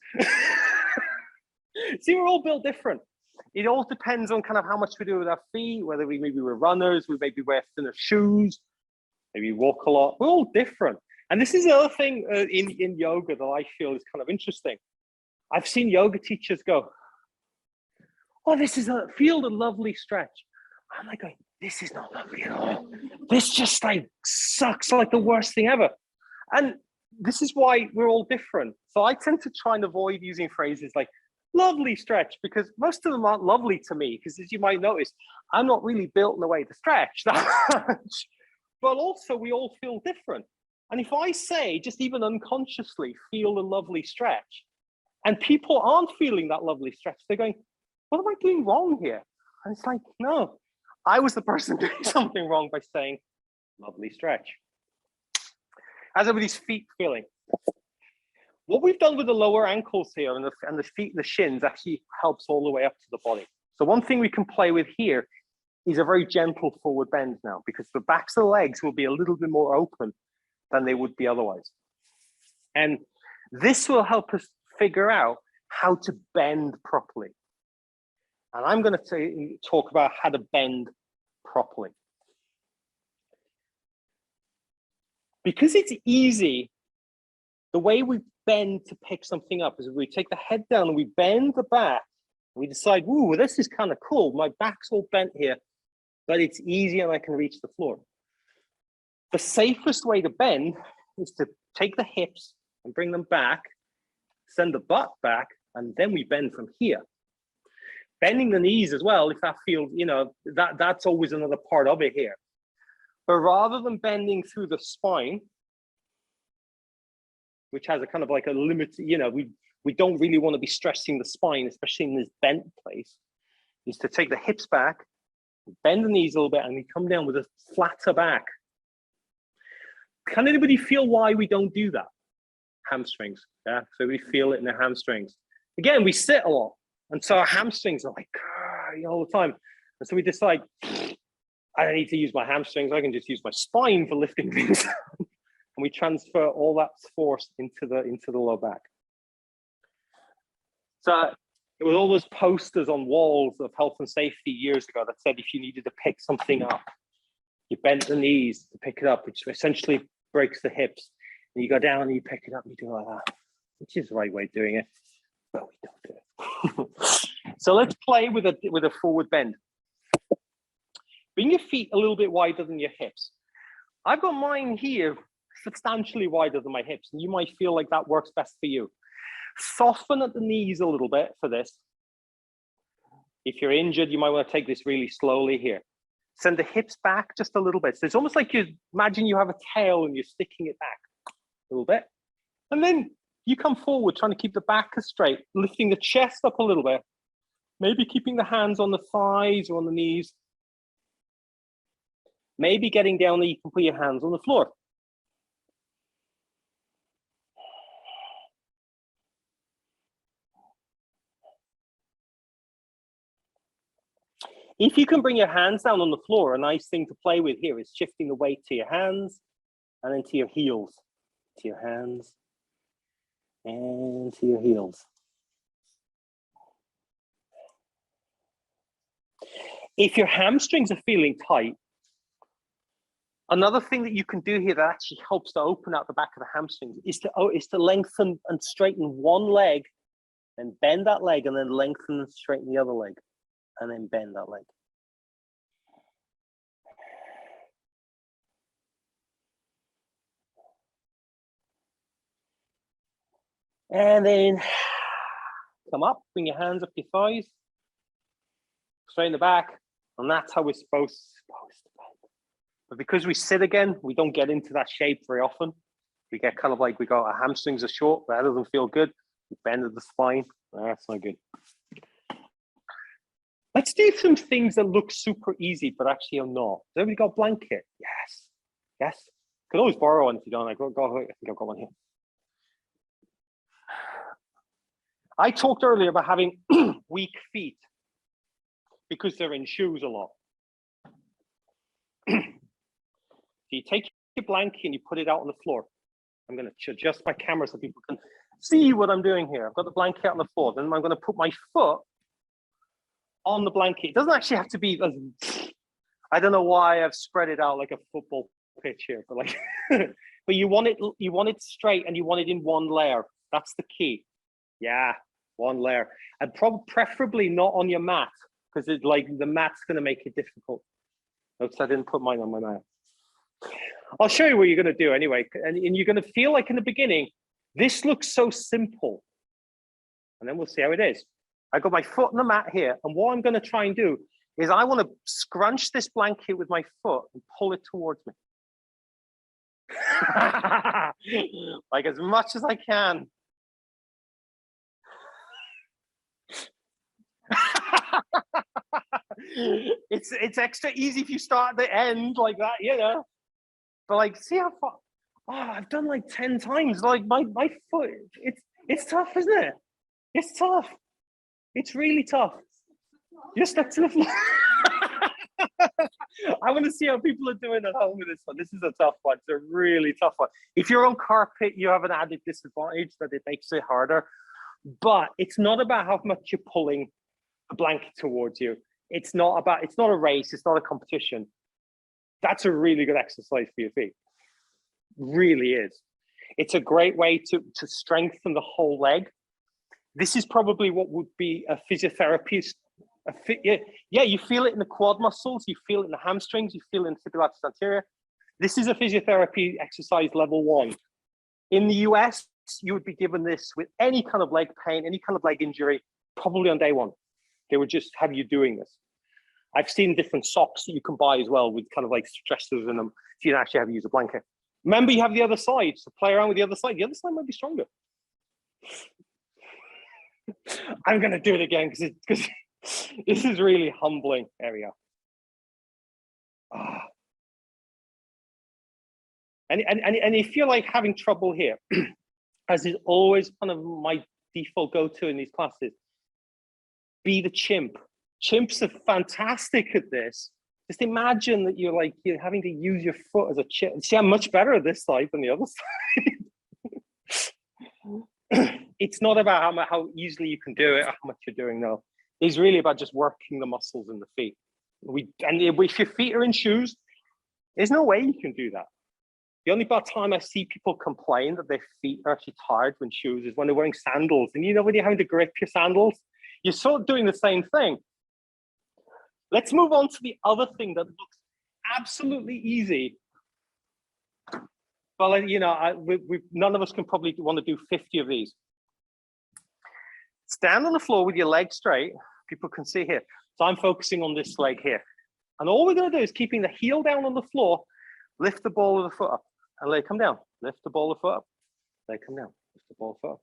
A: See, we're all built different. It all depends on kind of how much we do with our feet, whether maybe we're runners, we maybe wear thinner shoes, maybe walk a lot. We're all different. And this is the other thing in yoga that I feel is kind of interesting. I've seen yoga teachers go, oh, feel the lovely stretch. I'm like going, this is not lovely at all. This just like sucks, like the worst thing ever. And this is why we're all different. So I tend to try and avoid using phrases like lovely stretch, because most of them aren't lovely to me, because as you might notice, I'm not really built in a way to stretch that much. But also we all feel different. And if I say, just even unconsciously, feel a lovely stretch, and people aren't feeling that lovely stretch, they're going, what am I doing wrong here? And it's like, no, I was the person doing something wrong by saying lovely stretch. How's everybody's feet feeling? What we've done with the lower ankles here and the feet and the shins actually helps all the way up to the body. So one thing we can play with here is a very gentle forward bend now, because the backs of the legs will be a little bit more open than they would be otherwise. And this will help us figure out how to bend properly. And I'm going to talk about how to bend properly. Because it's easy, the way we bend to pick something up is we take the head down and we bend the back. And we decide, ooh, this is kind of cool. My back's all bent here, but it's easy and I can reach the floor. The safest way to bend is to take the hips and bring them back, send the butt back, and then we bend from here. Bending the knees as well, if that feels, that's always another part of it here. But rather than bending through the spine, which has a kind of like a limit, we don't really want to be stressing the spine, especially in this bent place, is to take the hips back, bend the knees a little bit, and we come down with a flatter back. Can anybody feel why we don't do that? Hamstrings, yeah? So we feel it in the hamstrings. Again, we sit a lot, and so our hamstrings are like all the time. And so we decide, I don't need to use my hamstrings, I can just use my spine for lifting things. And we transfer all that force into the lower back. So it was all those posters on walls of health and safety years ago that said if you needed to pick something up, you bent the knees to pick it up, which essentially breaks the hips. And you go down and you pick it up and you do it like that, which is the right way of doing it, but we don't do it. So let's play with a forward bend. Bring your feet a little bit wider than your hips. I've got mine here substantially wider than my hips, and you might feel like that works best for you. Soften at the knees a little bit for this. If you're injured, you might want to take this really slowly here. Send the hips back just a little bit. So it's almost like you imagine you have a tail and you're sticking it back a little bit. And then you come forward, trying to keep the back straight, lifting the chest up a little bit. Maybe keeping the hands on the thighs or on the knees. Maybe getting down that you can put your hands on the floor. If you can bring your hands down on the floor, a nice thing to play with here is shifting the weight to your hands and then to your heels. To your hands and to your heels. If your hamstrings are feeling tight, Another thing that you can do here that actually helps to open out the back of the hamstrings is to lengthen and straighten one leg, and bend that leg, and then lengthen and straighten the other leg, and then bend that leg. And then come up, bring your hands up your thighs, straighten the back, and that's how we're supposed to bend. But because we sit again, we don't get into that shape very often. We get kind of like we got our hamstrings are short, but that doesn't feel good. We bend at the spine. That's not good. Let's do some things that look super easy, but actually are not. Has everybody got a blanket? Yes. Yes. Could always borrow one if you don't. I think I've got one here. I talked earlier about having weak feet because they're in shoes a lot. So you take your blanket and you put it out on the floor. I'm going to adjust my camera so people can see what I'm doing here. I've got the blanket on the floor. Then I'm going to put my foot on the blanket. It doesn't actually have to be, I don't know why I've spread it out like a football pitch here, but like, but you want it straight and you want it in one layer. That's the key. Yeah, one layer, and preferably not on your mat, because it's like the mat's going to make it difficult. Notice I didn't put mine on my mat. I'll show you what you're going to do anyway, and you're going to feel like in the beginning, this looks so simple, and then we'll see how it is. I got my foot on the mat here, and what I'm going to try and do is I want to scrunch this blanket with my foot and pull it towards me. Like as much as I can. It's extra easy if you start at the end like that, you know. But like, see how far? Oh, I've done like 10 times. Like my foot, it's tough, isn't it? It's tough. It's really tough. You're stuck to the floor. I want to see how people are doing at home with this one. This is a tough one. It's a really tough one. If you're on carpet, you have an added disadvantage that it makes it harder. But it's not about how much you're pulling a blanket towards you. It's not a race. It's not a competition. That's a really good exercise for your feet. Really is. It's a great way to strengthen the whole leg. This is probably what would be a physiotherapist. Yeah, you feel it in the quad muscles, you feel it in the hamstrings, you feel it in the tibialis anterior. This is a physiotherapy exercise level 1. In the US, you would be given this with any kind of leg pain, any kind of leg injury, probably on day 1. They would just have you doing this. I've seen different socks that you can buy as well with kind of like stressors in them, so you don't actually have to use a blanket. Remember, you have the other side, so play around with the other side. The other side might be stronger. I'm going to do it again because this is really humbling. There we go. Oh. And if you're like having trouble here, as is always kind of my default go-to in these classes, be the chimp. Chimps are fantastic at this. Just imagine that you're having to use your foot as a chimp. See, I'm much better at this side than the other side. It's not about how easily you can do it, or how much you're doing, though. It's really about just working the muscles in the feet. And if your feet are in shoes, there's no way you can do that. The only time I see people complain that their feet are actually tired when shoes is when they're wearing sandals. And you know, when you're having to grip your sandals, you're sort of doing the same thing. Let's move on to the other thing that looks absolutely easy. But you know, none of us can probably want to do 50 of these. Stand on the floor with your legs straight. People can see here. So I'm focusing on this leg here. And all we're going to do is keeping the heel down on the floor, lift the ball of the foot up and let it come down. Lift the ball of the foot up, let it come down. Lift the ball of the foot up.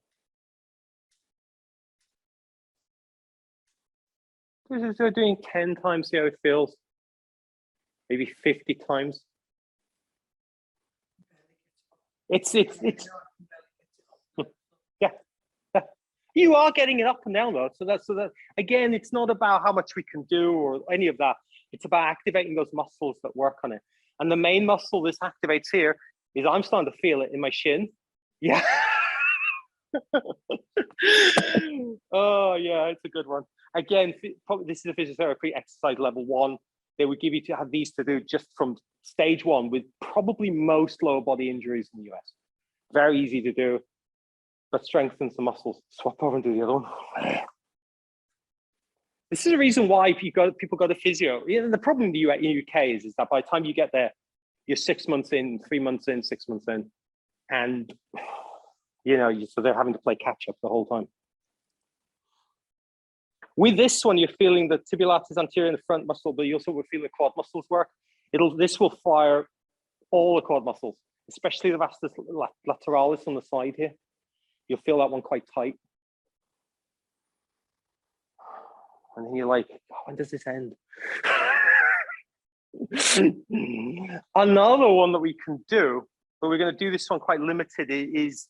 A: This is doing 10 times, see how it feels. Maybe 50 times. It's yeah. You are getting it up and down though. So that again, it's not about how much we can do or any of that. It's about activating those muscles that work on it. And the main muscle this activates here is I'm starting to feel it in my shin. Yeah. Oh yeah, it's a good one. Again, probably this is a physiotherapy exercise level 1. they would give you to have these to do just from stage 1 with probably most lower body injuries in the US. Very easy to do, but strengthens the muscles. Swap over and do the other one. This is the reason why people go to physio. The problem in the UK is that by the time you get there, you're 6 months in, 3 months in, 6 months in, and so they're having to play catch up the whole time. With this one, you're feeling the tibialis anterior in the front muscle, but you also will feel the quad muscles work. This will fire all the quad muscles, especially the vastus lateralis on the side here. You'll feel that one quite tight. And then you're like, oh, when does this end? Another one that we can do, but we're going to do this one quite limited, is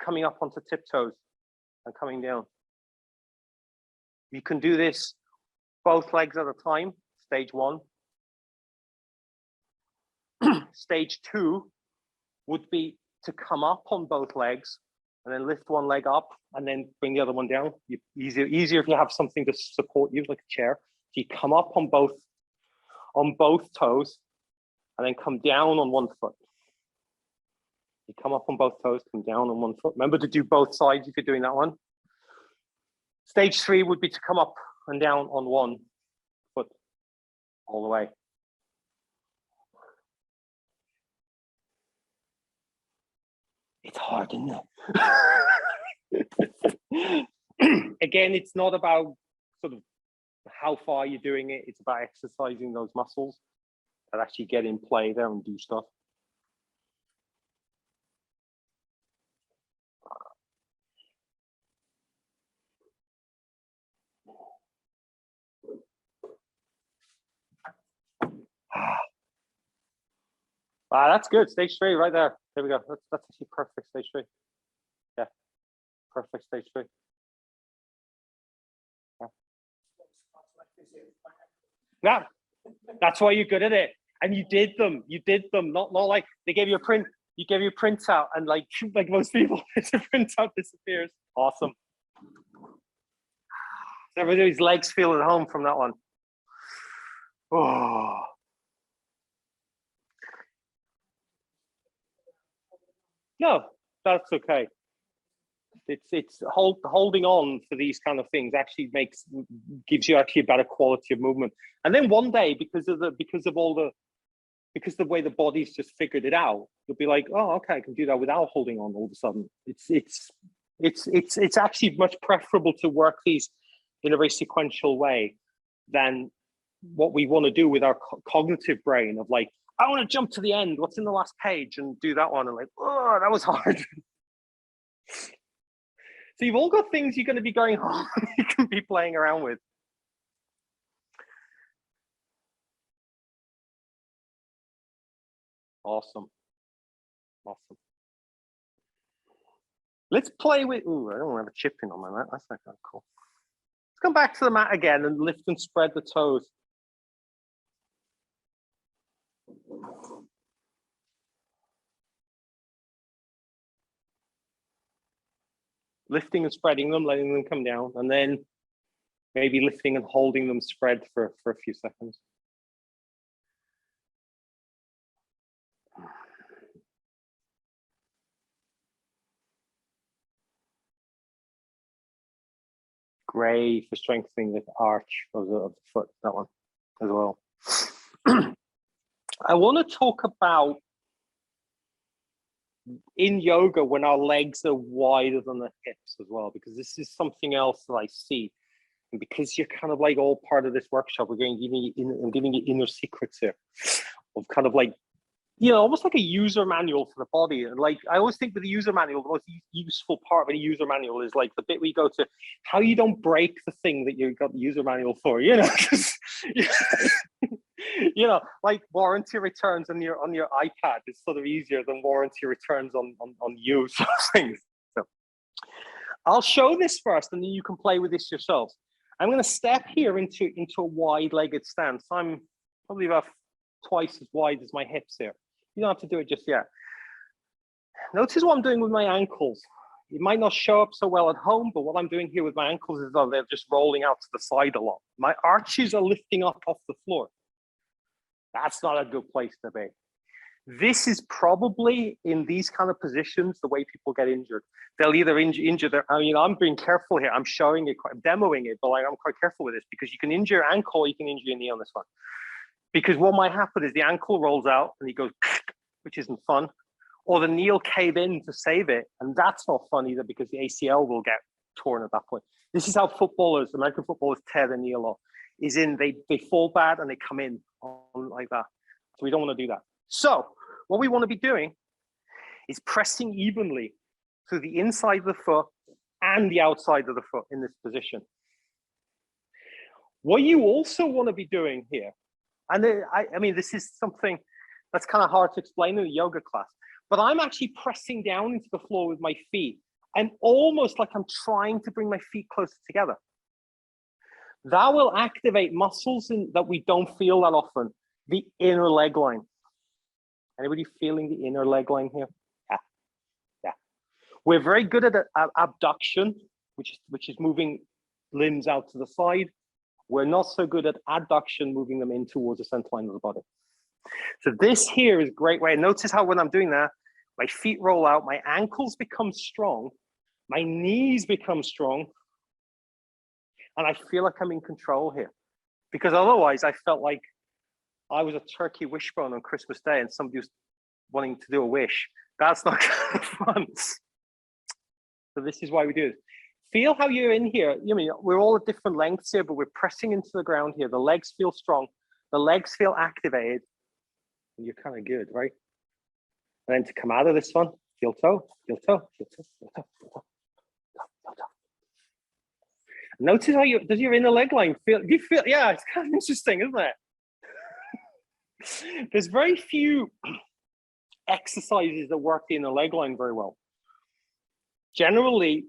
A: coming up onto tiptoes and coming down. You can do this both legs at a time, stage 1. Stage 2 would be to come up on both legs and then lift one leg up and then bring the other one down. Easier if you have something to support you, like a chair. So you come up on both toes and then come down on one foot. You come up on both toes, come down on one foot. Remember to do both sides if you're doing that one. Stage 3 would be to come up and down on one foot all the way. It's hard, isn't it? Again, it's not about sort of how far you're doing it. It's about exercising those muscles that actually get in play there and do stuff. That's good. Stage 3 right there. There we go. That's actually perfect. Stage 3. Yeah. Perfect. Stage 3. Yeah. That's why you're good at it. And you did them. Not like they gave you a print. You gave you a printout, and like most people, the printout disappears. Awesome. So everybody's legs feel at home from that one. Oh. No, that's okay. It's holding on for these kind of things actually gives you actually a better quality of movement. And then one day, because of the way the body's just figured it out, you'll be like, oh, okay, I can do that without holding on all of a sudden. It's actually much preferable to work these in a very sequential way than what we want to do with our cognitive brain of like, I want to jump to the end. What's in the last page and do that one? And like, oh, that was hard. So you've all got things you're going to be going home. You can be playing around with. Awesome. Let's play with. Ooh, I don't want to have a chip in on my mat. That's not kind of cool. Let's come back to the mat again and lift and spread the toes. Lifting and spreading them, letting them come down, and then maybe lifting and holding them spread for a few seconds. Great for strengthening the arch of the foot, that one as well. I want to talk about in yoga when our legs are wider than the hips as well, because this is something else that I see. And because you're kind of like all part of this workshop, we're giving you inner secrets here of kind of like, almost like a user manual for the body. And like, I always think with the user manual, the most useful part of a user manual is like the bit where you go to how you don't break the thing that you got the user manual for, like warranty returns on your iPad is sort of easier than warranty returns on you sort of things. So I'll show this first and then you can play with this yourselves. I'm going to step here into a wide-legged stance. I'm probably about twice as wide as my hips here. You don't have to do it just yet. Notice what I'm doing with my ankles. It might not show up so well at home, but what I'm doing here with my ankles is they're just rolling out to the side a lot. My arches are lifting up off the floor. That's not a good place to be. This is probably, in these kind of positions, the way people get injured. They'll either injure their, I mean, I'm being careful here. I'm showing it, I'm demoing it, but like, I'm quite careful with this because you can injure your ankle, you can injure your knee on this one. Because what might happen is the ankle rolls out and he goes, which isn't fun, or the knee will cave in to save it. And that's not fun either because the ACL will get torn at that point. This is how footballers, American footballers, tear their knee a lot. Is in they fall bad and they come in on like that. So we don't want to do that. So what we want to be doing is pressing evenly through the inside of the foot and the outside of the foot in this position. What you also want to be doing here, and I mean, this is something that's kind of hard to explain in a yoga class, but I'm actually pressing down into the floor with my feet and almost like I'm trying to bring my feet closer together. That will activate muscles that we don't feel that often, the inner leg line. Anybody feeling the inner leg line here? Yeah, yeah. We're very good at abduction, which is moving limbs out to the side. We're not so good at adduction, moving them in towards the center line of the body. So this here is a great way. Notice how when I'm doing that, my feet roll out, my ankles become strong, my knees become strong, and I feel like I'm in control here. Because otherwise I felt like I was a turkey wishbone on Christmas Day and somebody was wanting to do a wish. That's not kind of fun. So this is why we do it. Feel how you're in here. You mean we're all at different lengths here, but we're pressing into the ground here. The legs feel strong. The legs feel activated. And you're kind of good, right? And then to come out of this one, heel toe, heel toe, heel toe, heel toe, heel toe. Notice how does your inner leg line feel? You feel, yeah, it's kind of interesting, isn't it? There's very few exercises that work the inner leg line very well. Generally,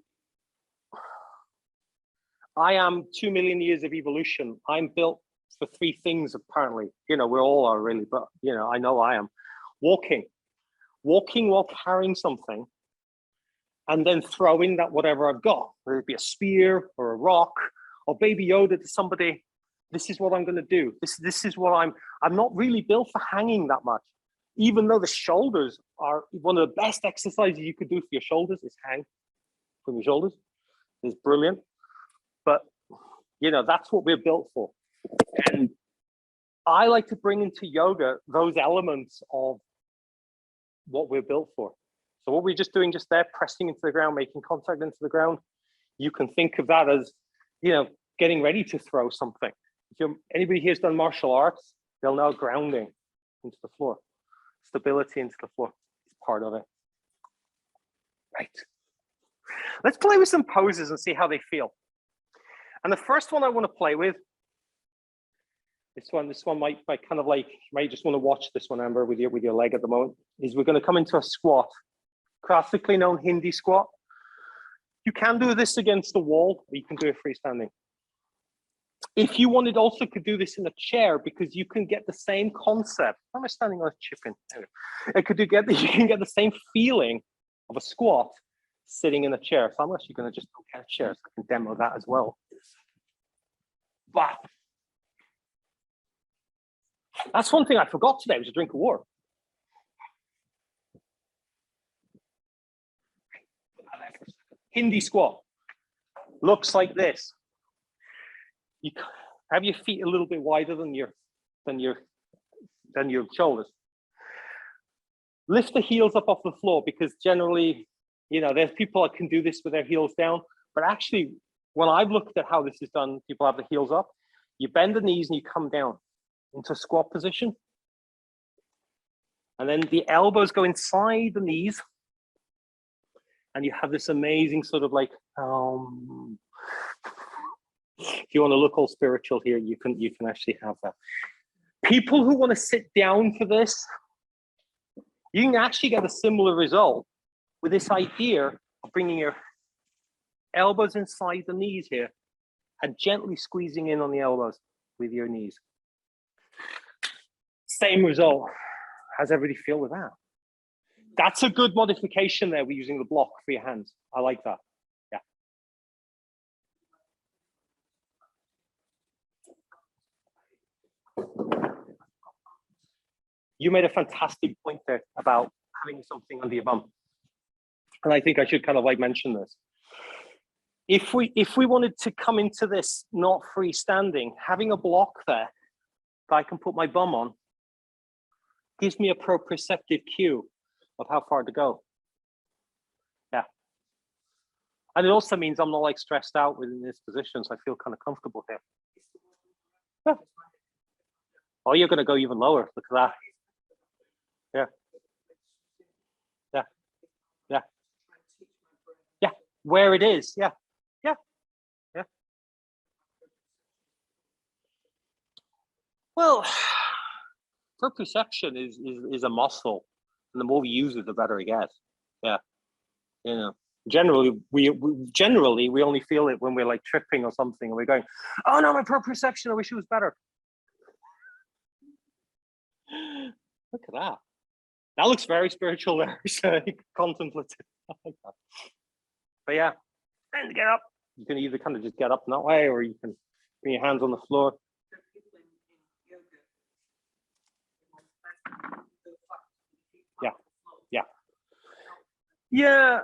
A: I am 2 million years of evolution. I'm built for 3 things, apparently. You know, we all are really, but you know I am. Walking while carrying something, and then throwing that whatever I've got, whether it be a spear or a rock or Baby Yoda to somebody. This is what I'm going to do. This is what I'm not really built for hanging that much, even though the shoulders are one of the best exercises you could do for your shoulders is hang from your shoulders. It's brilliant. But, you know, that's what we're built for. And I like to bring into yoga those elements of what we're built for. So what we're just doing just there, pressing into the ground, making contact into the ground, you can think of that as, you know, getting ready to throw something. If anybody here's done martial arts, they'll know grounding into the floor. Stability into the floor is part of it. Right. Let's play with some poses and see how they feel. And the first one I want to play with, this one might kind of like, you might just want to watch this one, Amber, with your leg at the moment, is we're going to come into a squat, classically known Hindi squat. You can do this against the wall, or you can do it freestanding. If you wanted, also could do this in a chair because you can get the same concept. How am I standing on a chip in? Anyway, you can get the same feeling of a squat sitting in a chair. So I'm actually going to just go get a chair so I can demo that as well. Wow. That's one thing I forgot today was a drink of water. Hindi squat looks like this. You have your feet a little bit wider than your shoulders. Lift the heels up off the floor because generally, you know, there's people that can do this with their heels down, but actually, when I've looked at how this is done, people have the heels up. You bend the knees and you come down into squat position. And then the elbows go inside the knees. And you have this amazing sort of like, if you want to look all spiritual here, you can actually have that. People who want to sit down for this, you can actually get a similar result with this idea of bringing your elbows inside the knees here and gently squeezing in on the elbows with your knees. Same result. How's everybody feel with that? That's a good modification there. We're using the block for your hands. I like that. Yeah. you made a fantastic point there about having something under your bum. And I think I should kind of like mention this. If we wanted to come into this not freestanding, having a block there that I can put my bum on gives me a proprioceptive cue of how far to go. Yeah. And it also means I'm not like stressed out within this position, so I feel kind of comfortable here. Yeah. Oh, you're going to go even lower. Look at that. Yeah. Yeah. Yeah. Yeah. Where it is. Yeah. Yeah. Yeah. Well, proprioception is a muscle, and the more we use it, the better it gets. Yeah. You know, generally we only feel it when we're like tripping or something, and we're going, oh no, my proprioception, I wish it was better. Look at that. That looks very spiritual there. Contemplative. But yeah, and get up. You can either kind of just get up in that way, or you can bring your hands on the floor. Yeah, yeah. Yeah.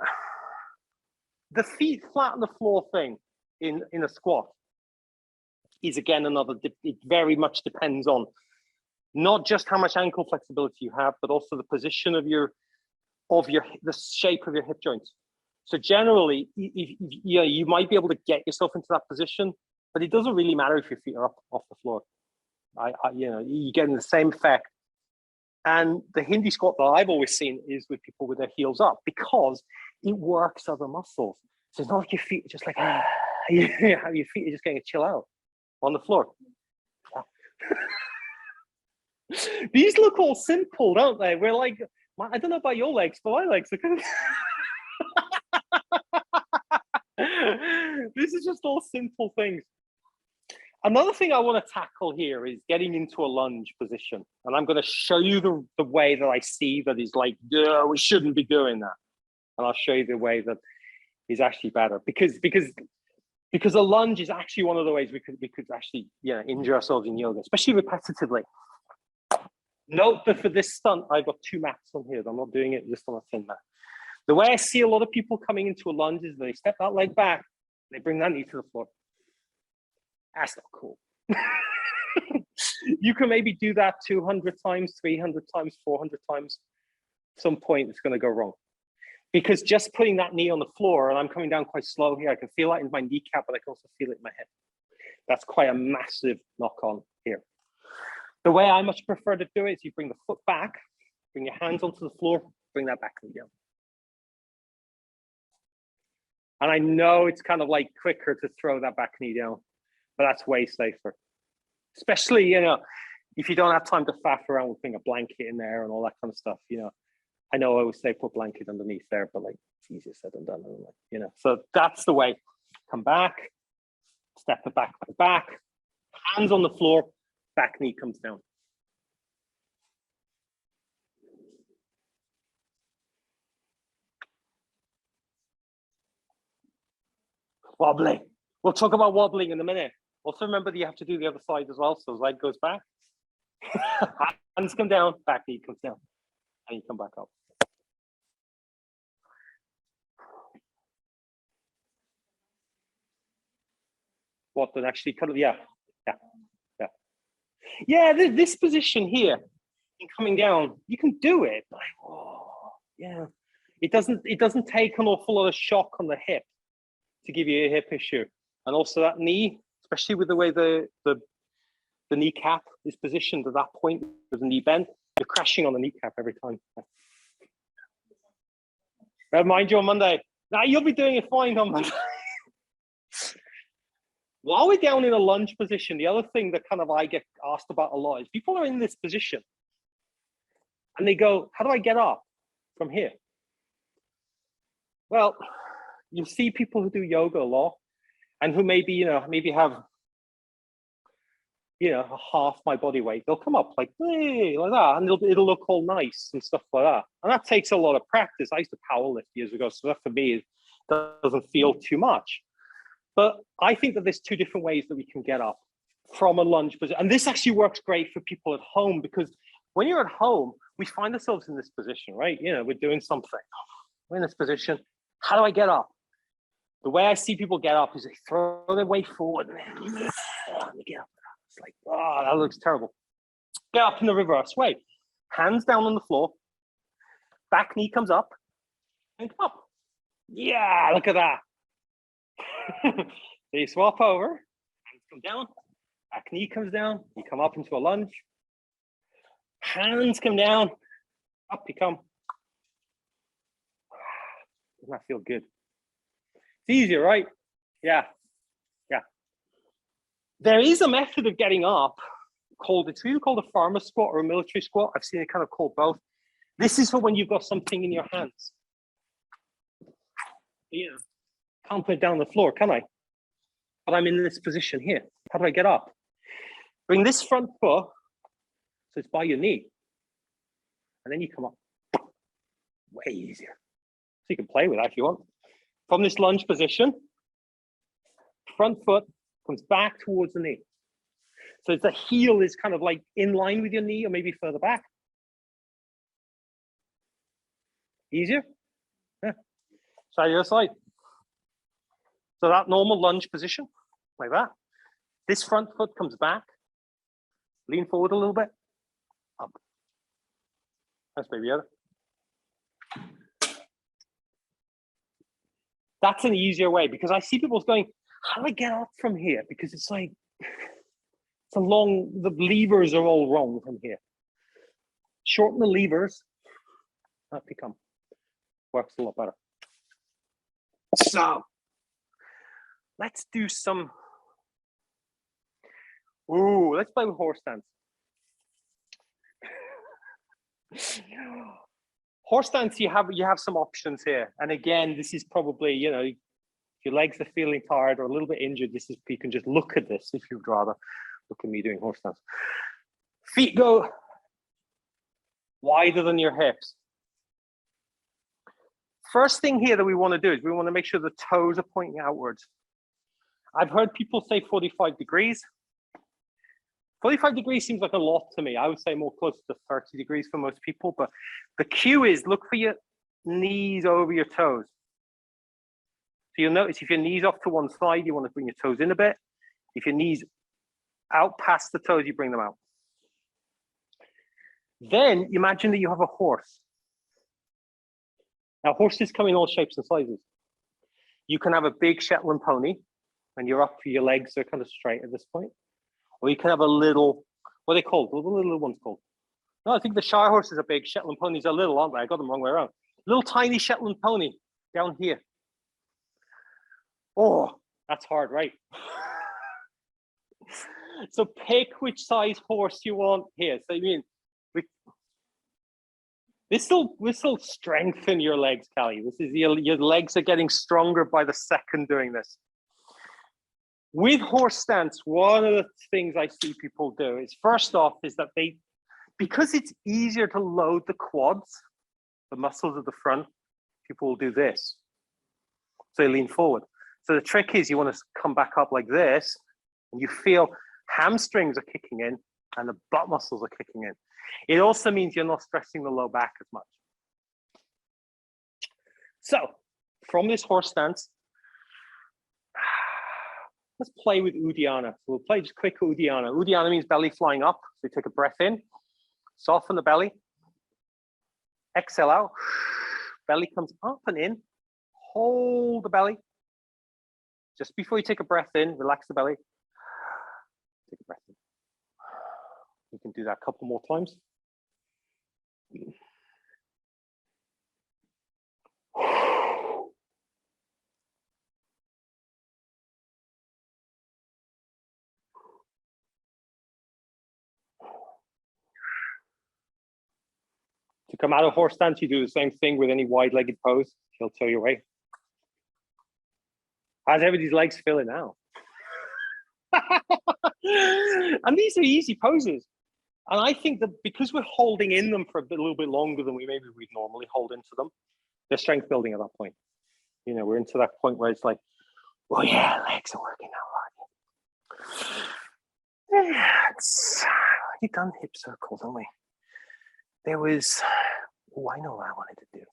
A: The feet flat on the floor thing in a squat is again another, it very much depends on not just how much ankle flexibility you have, but also the position of the shape of your hip joints. So generally, you might be able to get yourself into that position, but it doesn't really matter if your feet are up off the floor. You're getting the same effect. And the Hindi squat that I've always seen is with people with their heels up, because it works other muscles. So it's not like your feet are just like, your feet are just going to chill out on the floor. These look all simple, don't they? We're like, I don't know about your legs, but my legs are kind of... This is just all simple things. Another thing I want to tackle here is getting into a lunge position. And I'm going to show you the way that I see that is like, we shouldn't be doing that. And I'll show you the way that is actually better. Because a lunge is actually one of the ways we could actually injure ourselves in yoga, especially repetitively. Note that for this stunt, I've got 2 mats on here. I'm not doing it just on a thin mat. The way I see a lot of people coming into a lunge is they step that leg back, they bring that knee to the floor. That's not cool. You can maybe do that 200 times, 300 times, 400 times. At some point, it's going to go wrong. Because just putting that knee on the floor, and I'm coming down quite slow here, I can feel that in my kneecap, but I can also feel it in my hip. That's quite a massive knock-on here. The way I much prefer to do it is you bring the foot back, bring your hands onto the floor, bring that back knee down. And I know it's kind of like quicker to throw that back knee down, but that's way safer. Especially, if you don't have time to faff around with putting a blanket in there and all that kind of stuff, I know I always say put blanket underneath there, but like it's easier said than done, So that's the way. Come back, step it back, hands on the floor, back knee comes down. Wobbling. We'll talk about wobbling in a minute. Also remember that you have to do the other side as well. So leg goes back, hands come down, back knee comes down, and you come back up. What then actually kind of, yeah. This position here, in coming down, you can do it. But it doesn't take an awful lot of shock on the hip to give you a hip issue, and also that knee, especially with the way the kneecap is positioned at that point with the knee bend, you're crashing on the kneecap every time. Remind you on Monday. Now you'll be doing it fine on Monday. While we're down in a lunge position, the other thing that kind of I get asked about a lot is people are in this position and they go, how do I get up from here? Well, you see people who do yoga a lot and who maybe have, half my body weight. They'll come up like that, and it'll look all nice and stuff like that. And that takes a lot of practice. I used to power lift years ago, so that for me doesn't feel too much. But I think that there's 2 different ways that we can get up from a lunge position. And this actually works great for people at home, because When you're at home, we find ourselves in this position, right? You know, we're doing something. We're in this position. How do I get up? The way I see people get up is they throw their weight forward and they get up. It's like, oh, that looks terrible. Get up in the reverse way. Hands down on the floor. Back knee comes up and come up. Yeah, look at that. So you swap over, hands come down, back knee comes down, you come up into a lunge. Hands come down, up you come. Doesn't that feel good? It's easier, right? Yeah. There is a method of getting up called, it's either called a farmer squat or a military squat. I've seen it kind of called both. This is for when you've got something in your hands. Yeah, can't put it down on the floor, can I? But I'm in this position here. How do I get up? Bring this front foot, so it's by your knee. And then you come up. Way easier. So you can play with that if you want. From this lunge position, front foot comes back towards the knee. So the heel is kind of like in line with your knee or maybe further back. Easier? Yeah. Side to the other side. So that normal lunge position, like that. This front foot comes back. Lean forward a little bit. Up. That's maybe other. That's an easier way because I see people going, how do I get up from here? Because it's like, it's a long, the levers are all wrong from here. Shorten the levers. That become, works a lot better. So, let's do some, let's play with horse stance. Horse stance, you have some options here. And again, this is probably, you know, if your legs are feeling tired or a little bit injured, this is, you can just look at this if you'd rather look at me doing horse stance. Feet go wider than your hips. First thing here that we want to do is we want to make sure the toes are pointing outwards. I've heard people say 45 degrees. 45 degrees seems like a lot to me. I would say more close to 30 degrees for most people, but the cue is look for your knees over your toes. So you'll notice if your knees off to one side, you want to bring your toes in a bit. If your knees out past the toes, you bring them out. Then imagine that you have a horse. Now horses come in all shapes and sizes. You can have a big Shetland pony and you're up, your legs are kind of straight at this point. Or you can have a little, what are they called? What are the little ones called? No, I think the Shire horses are big, Shetland ponies are little, aren't they? I got them wrong way around. Little tiny Shetland pony down here. Oh, that's hard, right? So pick which size horse you want here. So I mean, this will strengthen your legs, Callie. This is your legs are getting stronger by the second doing this. With horse stance, one of the things I see people do is first off is that because it's easier to load the quads, the muscles of the front, people will do this. So they lean forward. So the trick is you want to come back up like this, and you feel hamstrings are kicking in and the butt muscles are kicking in. It also means you're not stressing the low back as much. So from this horse stance, let's play with Uddiyana. So we'll play just quick Uddiyana. Uddiyana means belly flying up. So take a breath in, soften the belly, exhale out, belly comes up and in, hold the belly. Just before you take a breath in, relax the belly, take a breath in. You can do that a couple more times. To come out of horse stance, you do the same thing with any wide-legged pose. He'll tell you way. How's everybody's legs feeling now? And these are easy poses. And I think that because we're holding in them for a little bit longer than we'd normally hold into them, they're strength building at that point. You know, we're into that point where it's like, oh yeah, legs are working now. You've done hip circles, haven't we? there was, oh, I know what I wanted to do.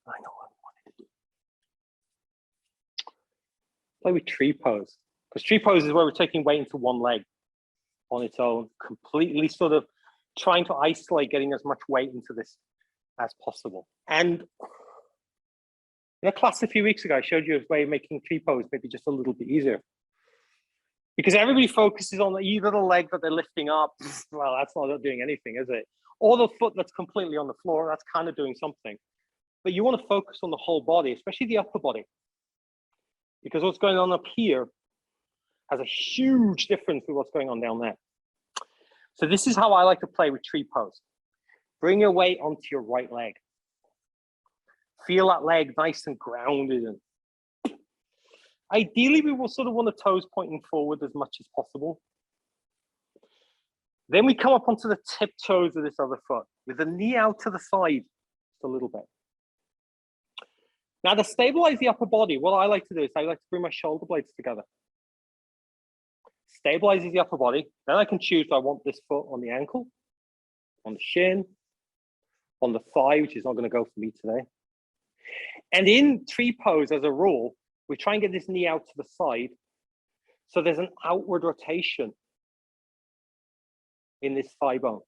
A: I know what I wanted to do. Play with tree pose. Because tree pose is where we're taking weight into one leg on its own, completely sort of trying to isolate, getting as much weight into this as possible. And in a class a few weeks ago, I showed you a way of making tree pose maybe just a little bit easier. Because everybody focuses on either the leg that they're lifting up, well, that's not doing anything, is it? Or the foot that's completely on the floor, that's kind of doing something. But you want to focus on the whole body, especially the upper body. Because what's going on up here has a huge difference with what's going on down there. So this is how I like to play with tree pose. Bring your weight onto your right leg. Feel that leg nice and grounded. And ideally, we will sort of want the toes pointing forward as much as possible. Then we come up onto the tiptoes of this other foot with the knee out to the side just a little bit. Now to stabilize the upper body, what I like to do is I like to bring my shoulder blades together. Stabilizes the upper body. Then I can choose, do I want this foot on the ankle, on the shin, on the thigh, which is not going to go for me today. And in tree pose, as a rule, we try and get this knee out to the side. So there's an outward rotation in this thigh bone.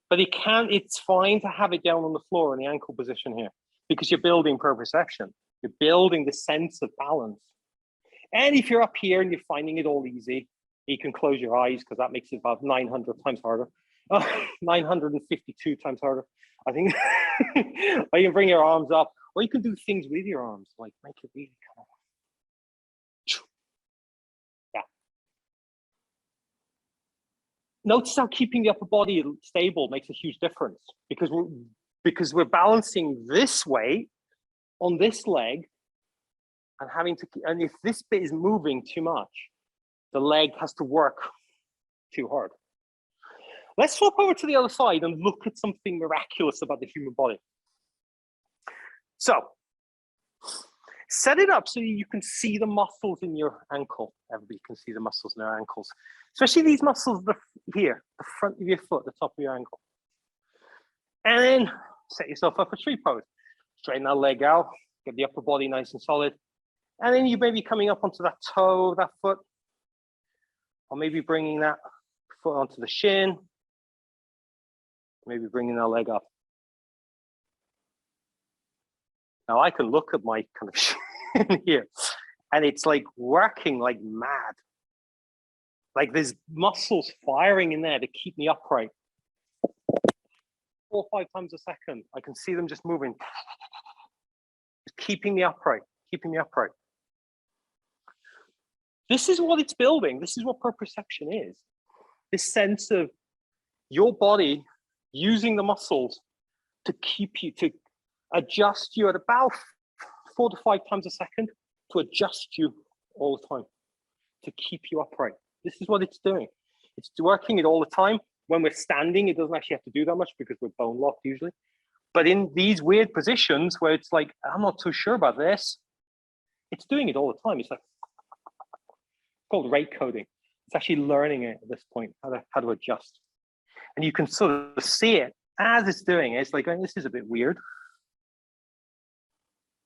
A: But it's fine to have it down on the floor in the ankle position here, because you're building proprioception. You're building the sense of balance. And if you're up here and you're finding it all easy, you can close your eyes, because that makes it about 900 times harder. 952 times harder, I think. Or you can bring your arms up, or you can do things with your arms, like make it really come on. Yeah. Notice how keeping the upper body stable makes a huge difference, because we're balancing this weight on this leg, and if this bit is moving too much, the leg has to work too hard. Let's swap over to the other side and look at something miraculous about the human body. So, set it up so you can see the muscles in your ankle. Everybody can see the muscles in their ankles, especially these muscles here, the front of your foot, the top of your ankle. And then set yourself up for tree pose. Straighten that leg out, get the upper body nice and solid. And then you may be coming up onto that toe of that foot, or maybe bringing that foot onto the shin, maybe bringing that leg up. Now I can look at my kind of shin here, and it's like working like mad. Like there's muscles firing in there to keep me upright. 4 or 5 times a second, I can see them just moving. Just keeping me upright, keeping me upright. This is what it's building. This is what proprioception is. This sense of your body using the muscles to keep you, to adjust you at about 4 to 5 times a second, to adjust you all the time, to keep you upright. This is what it's doing. It's working it all the time. When we're standing, it doesn't actually have to do that much because we're bone locked usually. But in these weird positions where it's like, I'm not too sure about this, it's doing it all the time. It's like, it's called rate coding. It's actually learning it at this point, how to adjust. And you can sort of see it as it's doing it. It's like, this is a bit weird.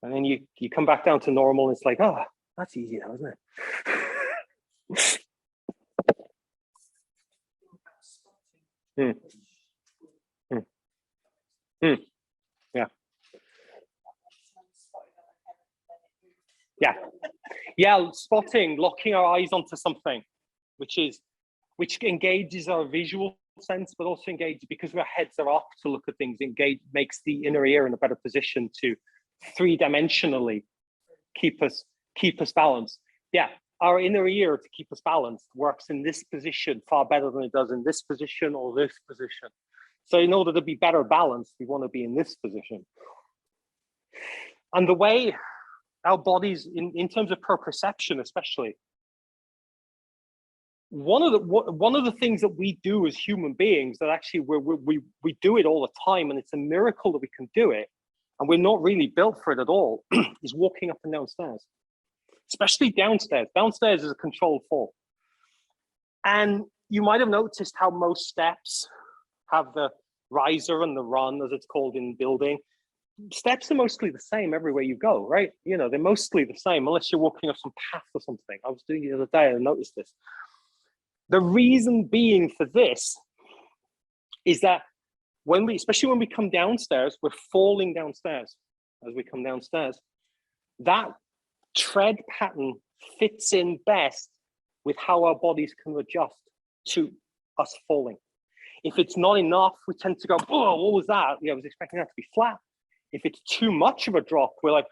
A: And then you come back down to normal, and it's like, oh, that's easy now, isn't it? Yeah. Yeah, spotting, locking our eyes onto something, which engages our visual sense, but also engages, because our heads are up to look at things, makes the inner ear in a better position to 3-dimensionally keep us balanced. Yeah, our inner ear, to keep us balanced, works in this position far better than it does in this position or this position. So in order to be better balanced, we want to be in this position. And the way our bodies, in terms of proprioception especially, one of the things that we do as human beings, that actually we do it all the time, and it's a miracle that we can do it, and we're not really built for it at all, is walking up and down stairs, especially downstairs. Downstairs is a controlled fall. And you might have noticed how most steps have the riser and the run, as it's called in building. Steps are mostly the same everywhere you go, right? You know, they're mostly the same unless you're walking off some path or something. I was doing it the other day and I noticed this. The reason being for this is that especially when we come downstairs, we're falling downstairs as we come downstairs. That tread pattern fits in best with how our bodies can adjust to us falling. If it's not enough, we tend to go, oh, what was that? Yeah, I was expecting that to be flat. If it's too much of a drop, we're like,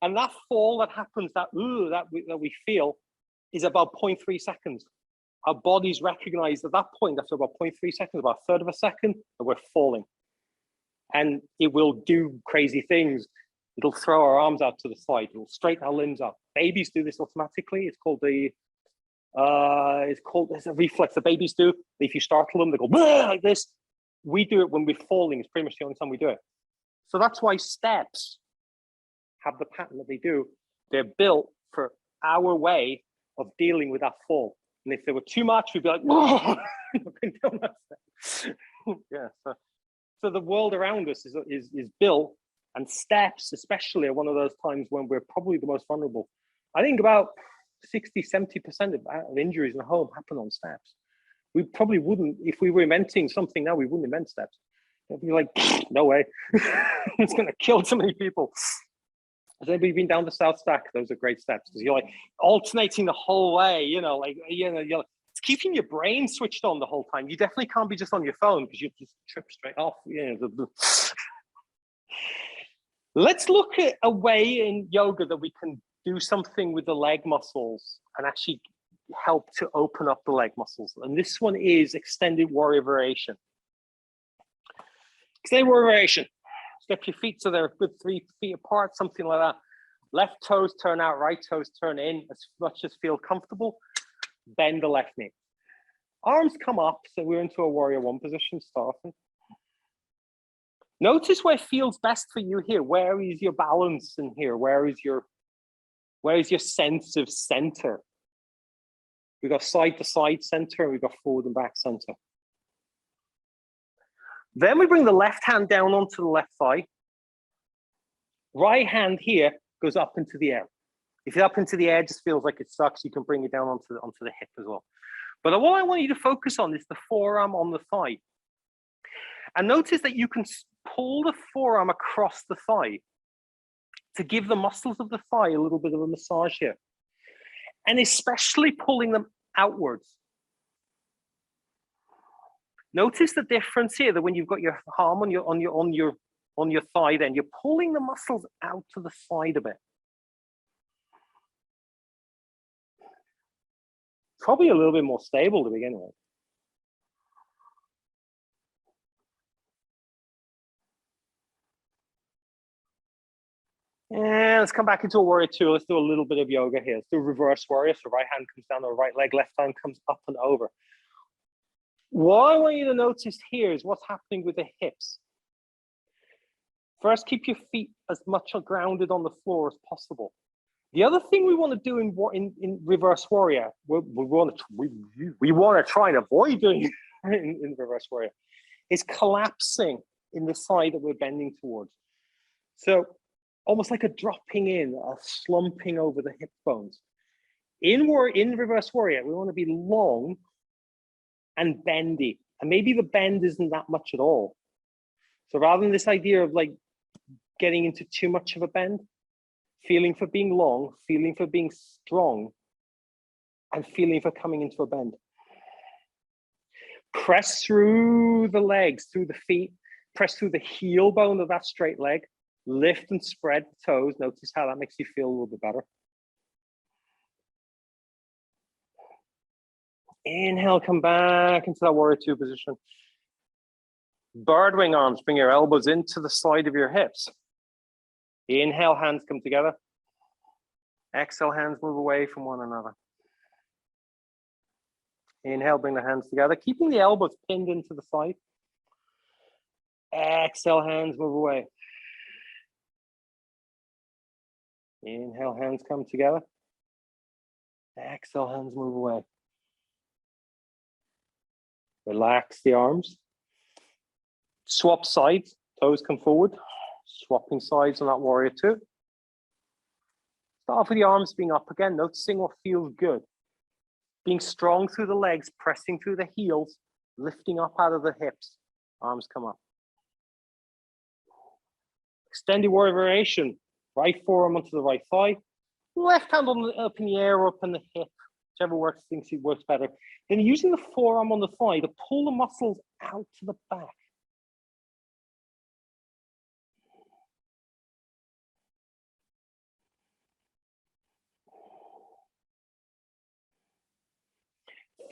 A: and that fall that happens, that we feel, is about 0.3 seconds. Our bodies recognize at that point, after about 0.3 seconds, about a third of a second, that we're falling. And it will do crazy things. It'll throw our arms out to the side. It'll straighten our limbs up. Babies do this automatically. It's called it's a reflex that babies do. If you startle them, they go like this. We do it when we're falling. It's pretty much the only time we do it. So that's why steps have the pattern that they do. They're built for our way of dealing with that fall. And if they were too much, we'd be like, whoa, down that step. Yeah. So the world around us is built, and steps especially are one of those times when we're probably the most vulnerable. I think about 60–70% of injuries in the home happen on steps. We probably wouldn't, if we were inventing something now, we wouldn't invent steps. It'd be like, no way. It's going to kill so many people. Has anybody been down the South Stack? Those are great steps because you're like alternating the whole way, you're it's keeping your brain switched on the whole time. You definitely can't be just on your phone because you just trip straight off. Let's look at a way in yoga that we can do something with the leg muscles and actually help to open up the leg muscles. And this one is extended warrior variation. Extended warrior variation. Step your feet so they're a good 3 feet apart, something like that. Left toes turn out, right toes turn in as much as feel comfortable. Bend the left knee. Arms come up, so we're into a warrior one position starting. Notice where it feels best for you here. Where is your balance in here? Where is your sense of center? We've got side to side center, and we've got forward and back center. Then we bring the left hand down onto the left thigh. Right hand here goes up into the air. If it's up into the air, it just feels like it sucks. You can bring it down onto the hip as well. But what I want you to focus on is the forearm on the thigh. And notice that you can pull the forearm across the thigh to give the muscles of the thigh a little bit of a massage here. And especially pulling them outwards. Notice the difference here that when you've got your arm on your thigh, then you're pulling the muscles out to the side a bit. Probably a little bit more stable to begin with. And let's come back into a warrior two. Let's do a little bit of yoga here. Let's do reverse warrior. So right hand comes down to the right leg, left hand comes up and over. What I want you to notice here is what's happening with the hips. First, keep your feet as much grounded on the floor as possible. The other thing we want to do in reverse warrior, we want to try and avoid doing in reverse warrior, is collapsing in the side that we're bending towards. So almost like a dropping in, a slumping over the hip bones. In reverse warrior, we want to be long and bendy, and maybe the bend isn't that much at all. So rather than this idea of like getting into too much of a bend, feeling for being long, feeling for being strong, and feeling for coming into a bend. Press through the legs, through the feet, press through the heel bone of that straight leg, lift and spread the toes. Notice how that makes you feel a little bit better. Inhale, come back into that warrior two position. Birdwing arms, bring your elbows into the side of your hips. Inhale, hands come together. Exhale, hands move away from one another. Inhale, bring the hands together, keeping the elbows pinned into the side. Exhale, hands move away. Inhale, hands come together. Exhale, hands move away. Relax the arms. Swap sides, toes come forward. Swapping sides on that warrior two. Start off with the arms being up again, noticing what feels good. Being strong through the legs, pressing through the heels, lifting up out of the hips. Arms come up. Extended warrior variation. Right forearm onto the right thigh. Left hand up in the air or up in the hip. Whichever works, thinks it works better. Then using the forearm on the thigh to pull the muscles out to the back.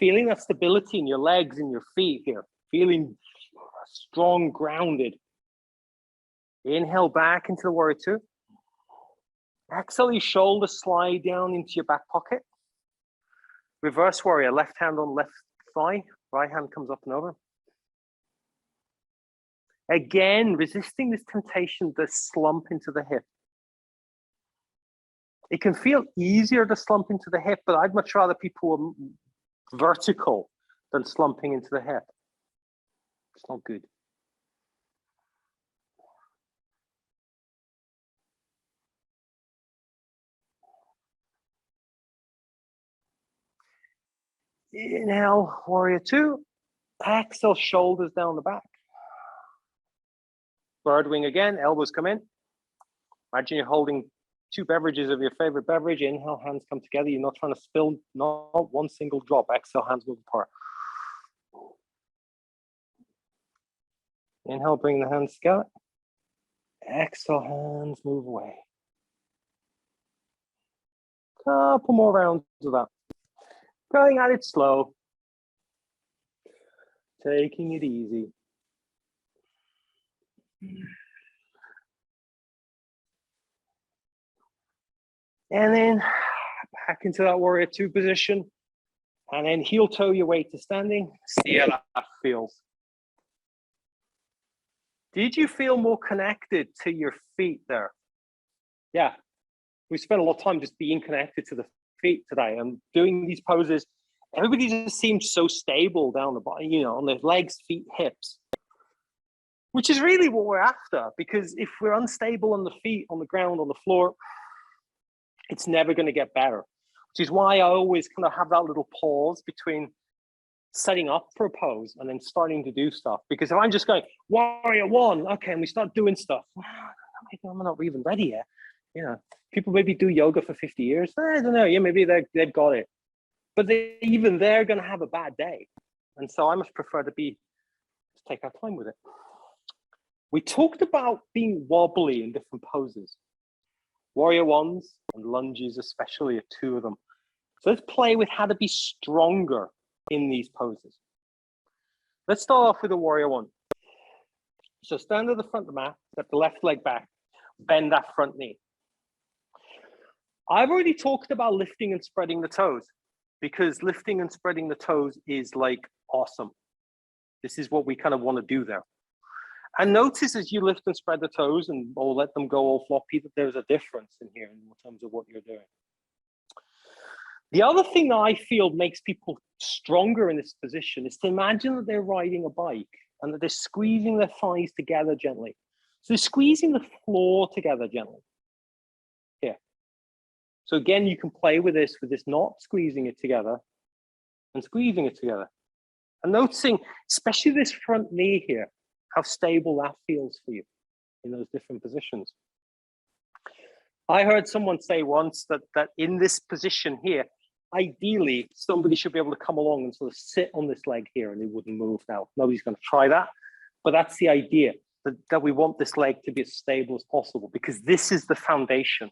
A: Feeling that stability in your legs and your feet here. Feeling strong, grounded. Inhale back into the warrior two. Exhale, your shoulders slide down into your back pocket. Reverse warrior, left hand on left thigh, right hand comes up and over. Again, resisting this temptation to slump into the hip. It can feel easier to slump into the hip, but I'd much rather people were vertical than slumping into the hip. It's not good. Inhale, warrior two. Exhale, shoulders down the back. Bird wing again, elbows come in. Imagine you're holding two beverages of your favorite beverage. Inhale, hands come together. You're not trying to spill, not one single drop. Exhale, hands move apart. Inhale, bring the hands together. Exhale, hands move away. Couple more rounds of that. Going at it slow. Taking it easy. And then back into that warrior two position. And then heel toe your way to standing. See how that feels. Did you feel more connected to your feet there? Yeah. We spent a lot of time just being connected to the feet today and doing these poses. Everybody just seems so stable down the bottom, you know, on the legs, feet, hips, which is really what we're after. Because if we're unstable on the feet, on the ground, on the floor, it's never going to get better. Which is why I always kind of have that little pause between setting up for a pose and then starting to do stuff. Because if I'm just going, warrior one, okay, and we start doing stuff, I'm not even ready yet. You know, people maybe do yoga for 50 years. I don't know. Yeah, maybe they've got it. But even they're going to have a bad day. And so I much prefer to take our time with it. We talked about being wobbly in different poses. Warrior ones and lunges especially are two of them. So let's play with how to be stronger in these poses. Let's start off with a warrior one. So stand at the front of the mat, step the left leg back, bend that front knee. I've already talked about lifting and spreading the toes, because lifting and spreading the toes is like awesome. This is what we kind of want to do there. And notice as you lift and spread the toes and or let them go all floppy, that there's a difference in here in terms of what you're doing. The other thing that I feel makes people stronger in this position is to imagine that they're riding a bike and that they're squeezing their thighs together gently. So they're squeezing the floor together gently. Here. So again, you can play with this not squeezing it together and squeezing it together. And noticing, especially this front knee here, how stable that feels for you in those different positions. I heard someone say once that in this position here, ideally, somebody should be able to come along and sort of sit on this leg here and it wouldn't move. Now, nobody's going to try that, but that's the idea, that we want this leg to be as stable as possible, because this is the foundation.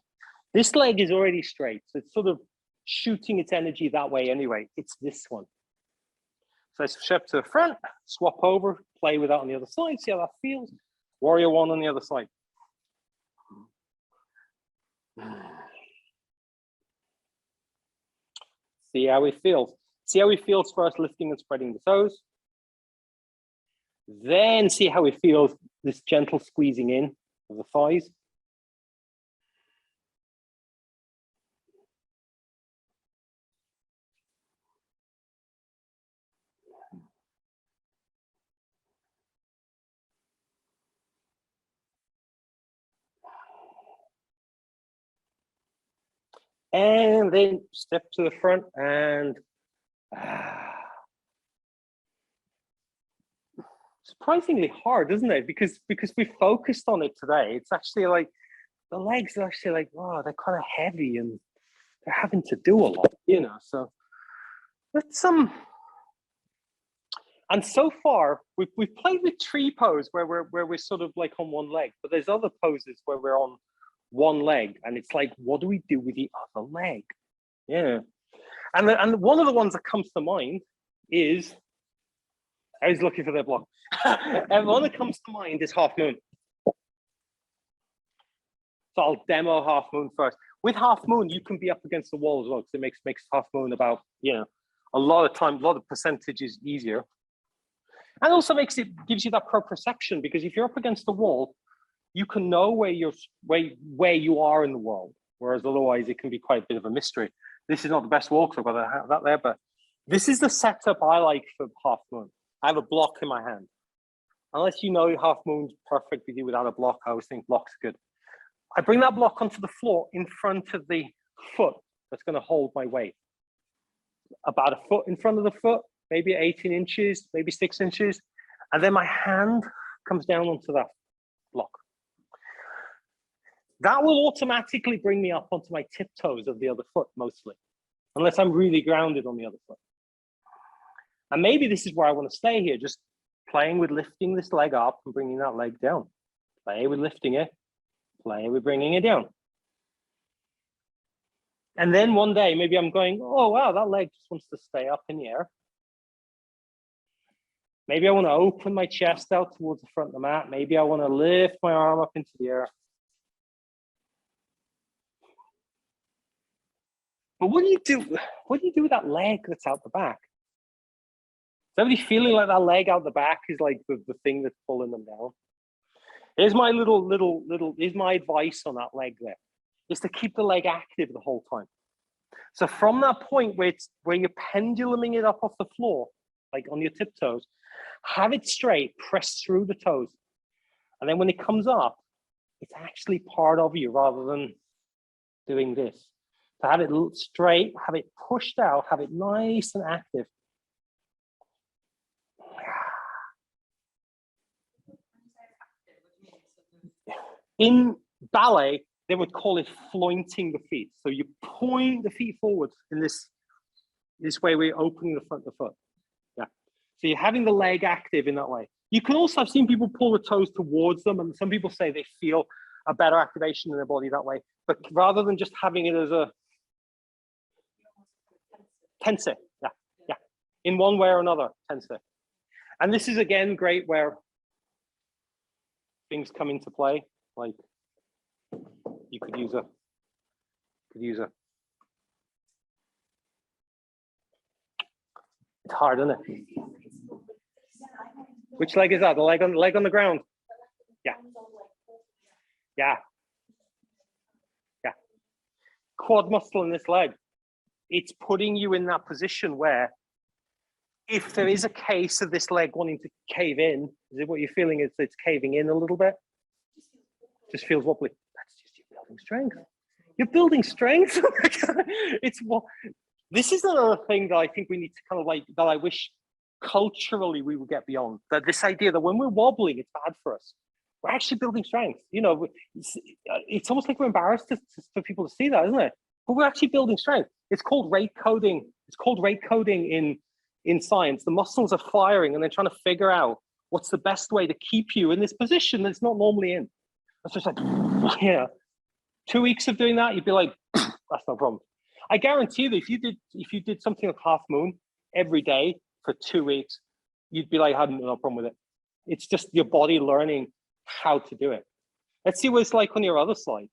A: This leg is already straight, so it's sort of shooting its energy that way anyway. It's this one. So step to the front, swap over, play with that on the other side, see how that feels. Warrior one on the other side. See how it feels. See how it feels first, lifting and spreading the toes. Then see how it feels, this gentle squeezing in of the thighs. And then step to the front and surprisingly hard, isn't it? Because we focused on it today. It's actually like the legs are actually like, oh, they're kind of heavy and they're having to do a lot, you know. So let's and so far we've played with tree pose where we're sort of like on one leg, but there's other poses where we're on one leg, and it's like, what do we do with the other leg? Yeah, and one of the ones that comes to mind is, I was looking for their block. And one that comes to mind is half moon. So I'll demo half moon first. With half moon, you can be up against the wall as well, because it makes half moon about, you know, a lot of percentages easier. And also gives you that proprioception, because if you're up against the wall, you can know where you are in the world. Whereas otherwise it can be quite a bit of a mystery. This is not the best wall because I've got to have that there, but this is the setup I like for half moon. I have a block in my hand. Unless you know half moon's perfect with you without a block, I always think blocks are good. I bring that block onto the floor in front of the foot that's going to hold my weight. About a foot in front of the foot, maybe 18 inches, maybe 6 inches. And then my hand comes down onto that block. That will automatically bring me up onto my tiptoes of the other foot mostly, unless I'm really grounded on the other foot. And maybe this is where I want to stay here, just playing with lifting this leg up and bringing that leg down. Play with lifting it, play with bringing it down. And then one day, maybe I'm going, oh, wow, that leg just wants to stay up in the air. Maybe I want to open my chest out towards the front of the mat. Maybe I want to lift my arm up into the air. But what do you do? What do you do with that leg that's out the back? Is everybody feeling like that leg out the back is like the thing that's pulling them down? Here's my here's my advice on that leg there, is to keep the leg active the whole time. So from that point where you're penduluming it up off the floor, like on your tiptoes, have it straight, press through the toes. And then when it comes up, it's actually part of you rather than doing this. So have it straight, have it pushed out, have it nice and active. In ballet, they would call it flointing the feet. So you point the feet forward in this way where you're opening the front of the foot. Yeah. So you're having the leg active in that way. You can also, I've seen people pull the toes towards them, and some people say they feel a better activation in their body that way. But rather than just having it as a tense it, yeah, in one way or another, tense it. And this is again great where things come into play. Like you could use a. It's hard, isn't it? Which leg is that? The leg on the ground. Yeah. Yeah. Yeah. Quad muscle in this leg. It's putting you in that position where if there is a case of this leg wanting to cave in, is it what you're feeling? It's caving in a little bit? Just feels wobbly. That's just you building strength. You're building strength. It's what this is another thing that I think we need to kind of like, that I wish culturally we would get beyond. That this idea that when we're wobbling, it's bad for us. We're actually building strength. You know, it's almost like we're embarrassed for people to see that, isn't it? But we're actually building strength. It's called rate coding. It's called rate coding in science. The muscles are firing and they're trying to figure out what's the best way to keep you in this position that's not normally in. It's just like, yeah. 2 weeks of doing that, you'd be like, that's no problem. I guarantee that if you did something like half moon every day for 2 weeks, you'd be like, I have no problem with it. It's just your body learning how to do it. Let's see what it's like on your other slide.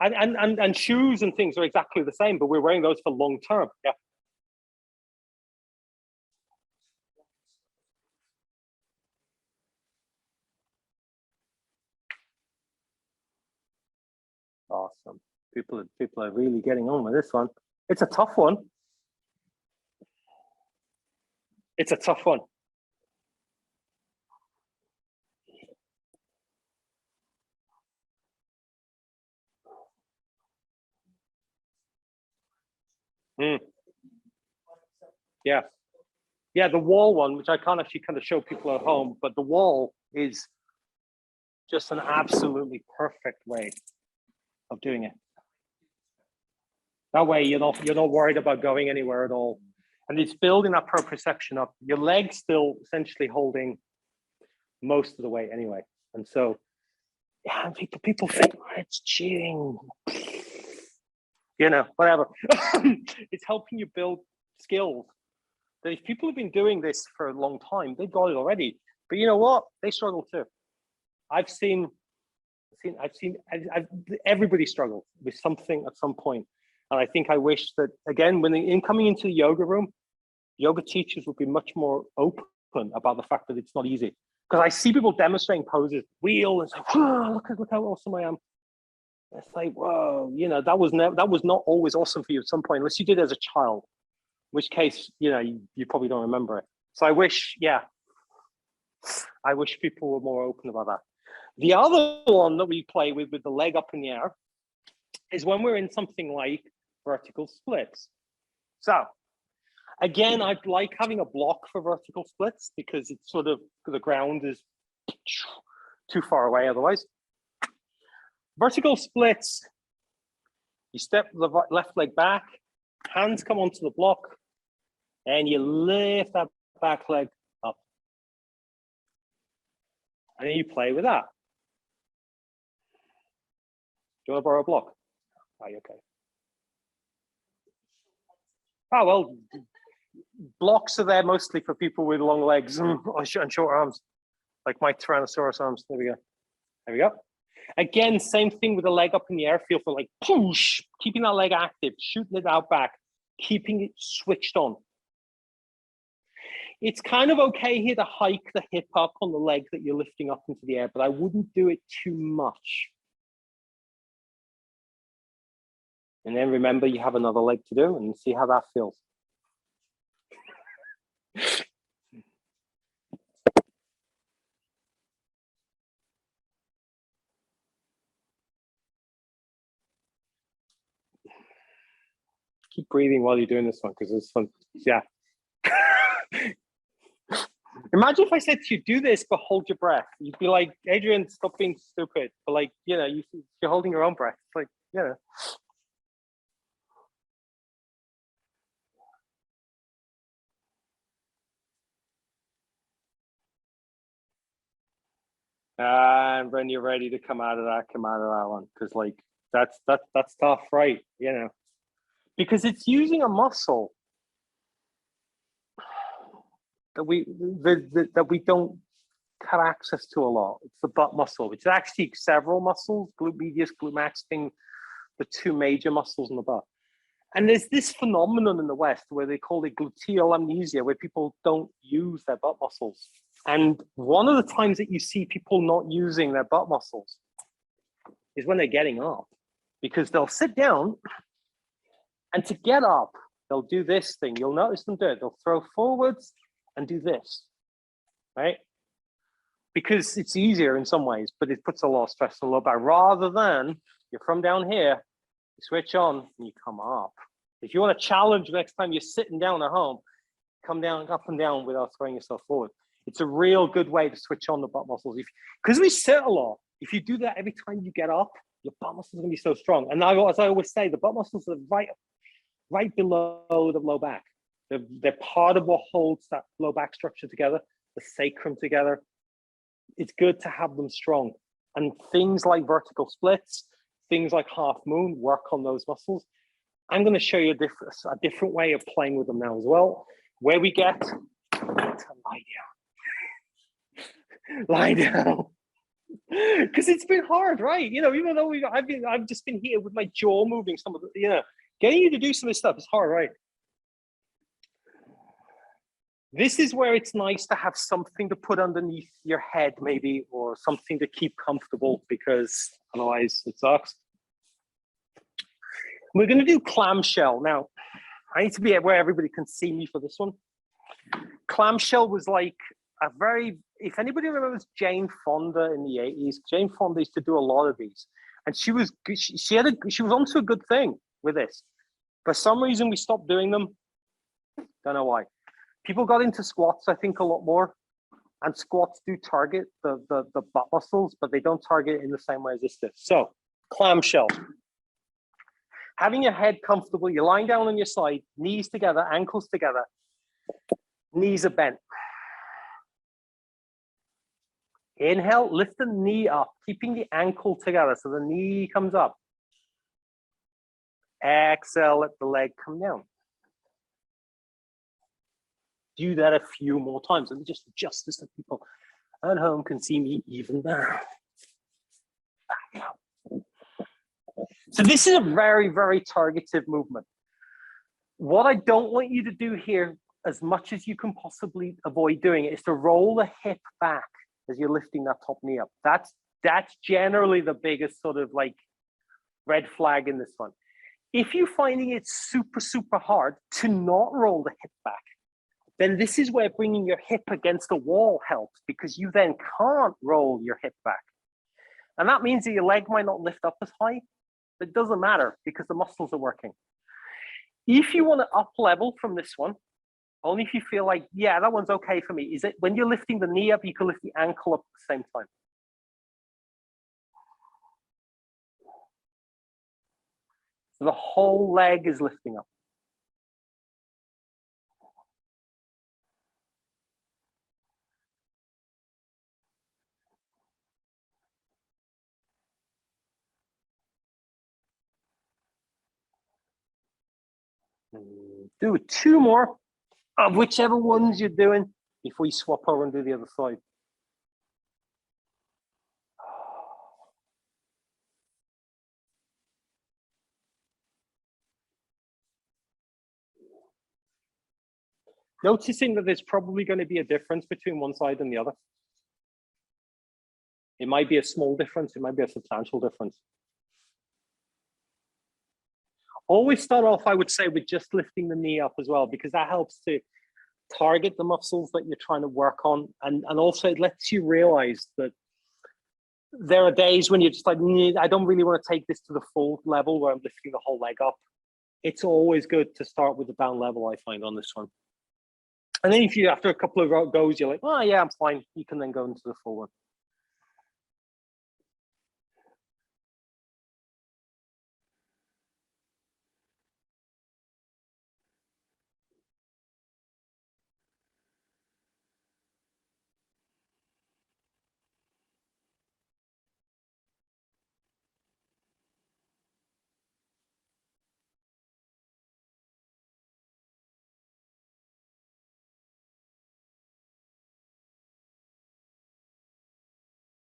A: And shoes and things are exactly the same, but we're wearing those for long term. Yeah. Awesome. People are really getting on with this one. It's a tough one. It's a tough one. Yeah. Yeah, the wall one, which I can't actually kind of show people at home, but the wall is just an absolutely perfect way of doing it. That way you're not worried about going anywhere at all. And it's building that proprioception up. Your leg's still essentially holding most of the weight anyway. And so, yeah, people think, oh, it's cheating. You know, whatever. It's helping you build skills. That if people have been doing this for a long time, they've got it already. But you know what? They struggle too. I've seen everybody struggle with something at some point. And I think I wish that, again, when coming into the yoga room, yoga teachers would be much more open about the fact that it's not easy. Because I see people demonstrating poses, wheel, and say, whoa, look how awesome I am. It's like, whoa, you know, that was not always awesome for you at some point, unless you did it as a child, in which case, you know, you probably don't remember it. So I wish people were more open about that. The other one that we play with the leg up in the air is when we're in something like vertical splits. So again, I like having a block for vertical splits because it's sort of, the ground is too far away otherwise. Vertical splits, you step the left leg back, hands come onto the block, and you lift that back leg up. And then you play with that. Do you want to borrow a block? Are you okay? Oh, well, blocks are there mostly for people with long legs and short arms, like my Tyrannosaurus arms. There we go. There we go. Again, same thing with the leg up in the air. Feel for like push, keeping that leg active, shooting it out back, keeping it switched on. It's kind of okay here to hike the hip up on the leg that you're lifting up into the air, but I wouldn't do it too much. And then remember, you have another leg to do and see how that feels. Keep breathing while you're doing this one because it's fun. Yeah. Imagine if I said to you, do this, but hold your breath. You'd be like, Adrian, stop being stupid. But like, you know, you're holding your own breath. It's like, you know. And when you're ready to come out of that one. Because like, that's tough, right? You know, because it's using a muscle that we don't have access to a lot. It's the butt muscle, which is actually several muscles, glute medius, glute max, being the two major muscles in the butt. And there's this phenomenon in the West where they call it gluteal amnesia, where people don't use their butt muscles. And one of the times that you see people not using their butt muscles is when they're getting up, because they'll sit down and to get up, they'll do this thing. You'll notice them do it. They'll throw forwards and do this, right? Because it's easier in some ways, but it puts a lot of stress on the low back. Rather than you're from down here, you switch on and you come up. If you want to challenge next time you're sitting down at home, come down, up and down without throwing yourself forward. It's a real good way to switch on the butt muscles. Because we sit a lot, if you do that every time you get up, your butt muscles are going to be so strong. And as I always say, the butt muscles are right below the low back. They're part of what holds that low back structure together, the sacrum together. It's good to have them strong. And things like vertical splits, things like half moon, work on those muscles. I'm going to show you a different way of playing with them now as well, where we get to lie down. Lie down. Because it's been hard, right? You know, even though I've just been here with my jaw moving, some of the, you know, getting you to do some of this stuff is hard, right? This is where it's nice to have something to put underneath your head, maybe, or something to keep comfortable, because otherwise it sucks. We're going to do clamshell. Now, I need to be where everybody can see me for this one. Clamshell was like a very, if anybody remembers Jane Fonda in the 80s, Jane Fonda used to do a lot of these. And she was onto a good thing with this. For some reason, we stopped doing them. Don't know why. People got into squats, I think, a lot more. And squats do target the butt muscles, but they don't target it in the same way as this does. So, clamshell. Having your head comfortable, you're lying down on your side, knees together, ankles together, knees are bent. Inhale, lift the knee up, keeping the ankle together so the knee comes up. Exhale, let the leg come down. Do that a few more times and just adjust this so people at home can see me even better. So this is a very, very targeted movement. What I don't want you to do here, as much as you can possibly avoid doing it, is to roll the hip back as you're lifting that top knee up. That's generally the biggest sort of like red flag in this one. If you're finding it super, super hard to not roll the hip back, then this is where bringing your hip against the wall helps, because you then can't roll your hip back. And that means that your leg might not lift up as high, but it doesn't matter because the muscles are working. If you want to up level from this one, only if you feel like, yeah, that one's okay for me, is it when you're lifting the knee up, you can lift the ankle up at the same time. So the whole leg is lifting up. Do 2 more of whichever ones you're doing before you swap over and do the other side. Noticing that there's probably going to be a difference between one side and the other. It might be a small difference, it might be a substantial difference. Always start off, I would say, with just lifting the knee up as well, because that helps to target the muscles that you're trying to work on. And also it lets you realize that there are days when you're just like, I don't really want to take this to the full level where I'm lifting the whole leg up. It's always good to start with the down level, I find, on this one. And then if you, after a couple of goes, you're like, oh yeah, I'm fine. You can then go into the full one.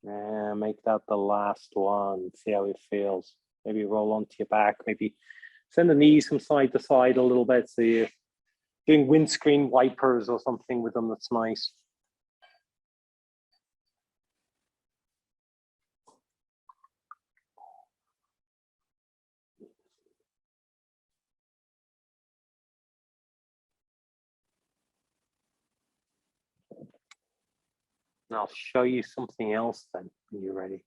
A: Yeah, make that the last one. See how it feels. Maybe roll onto your back. Maybe send the knees from side to side a little bit. So you're doing windscreen wipers or something with them. That's nice. And I'll show you something else then when you're ready.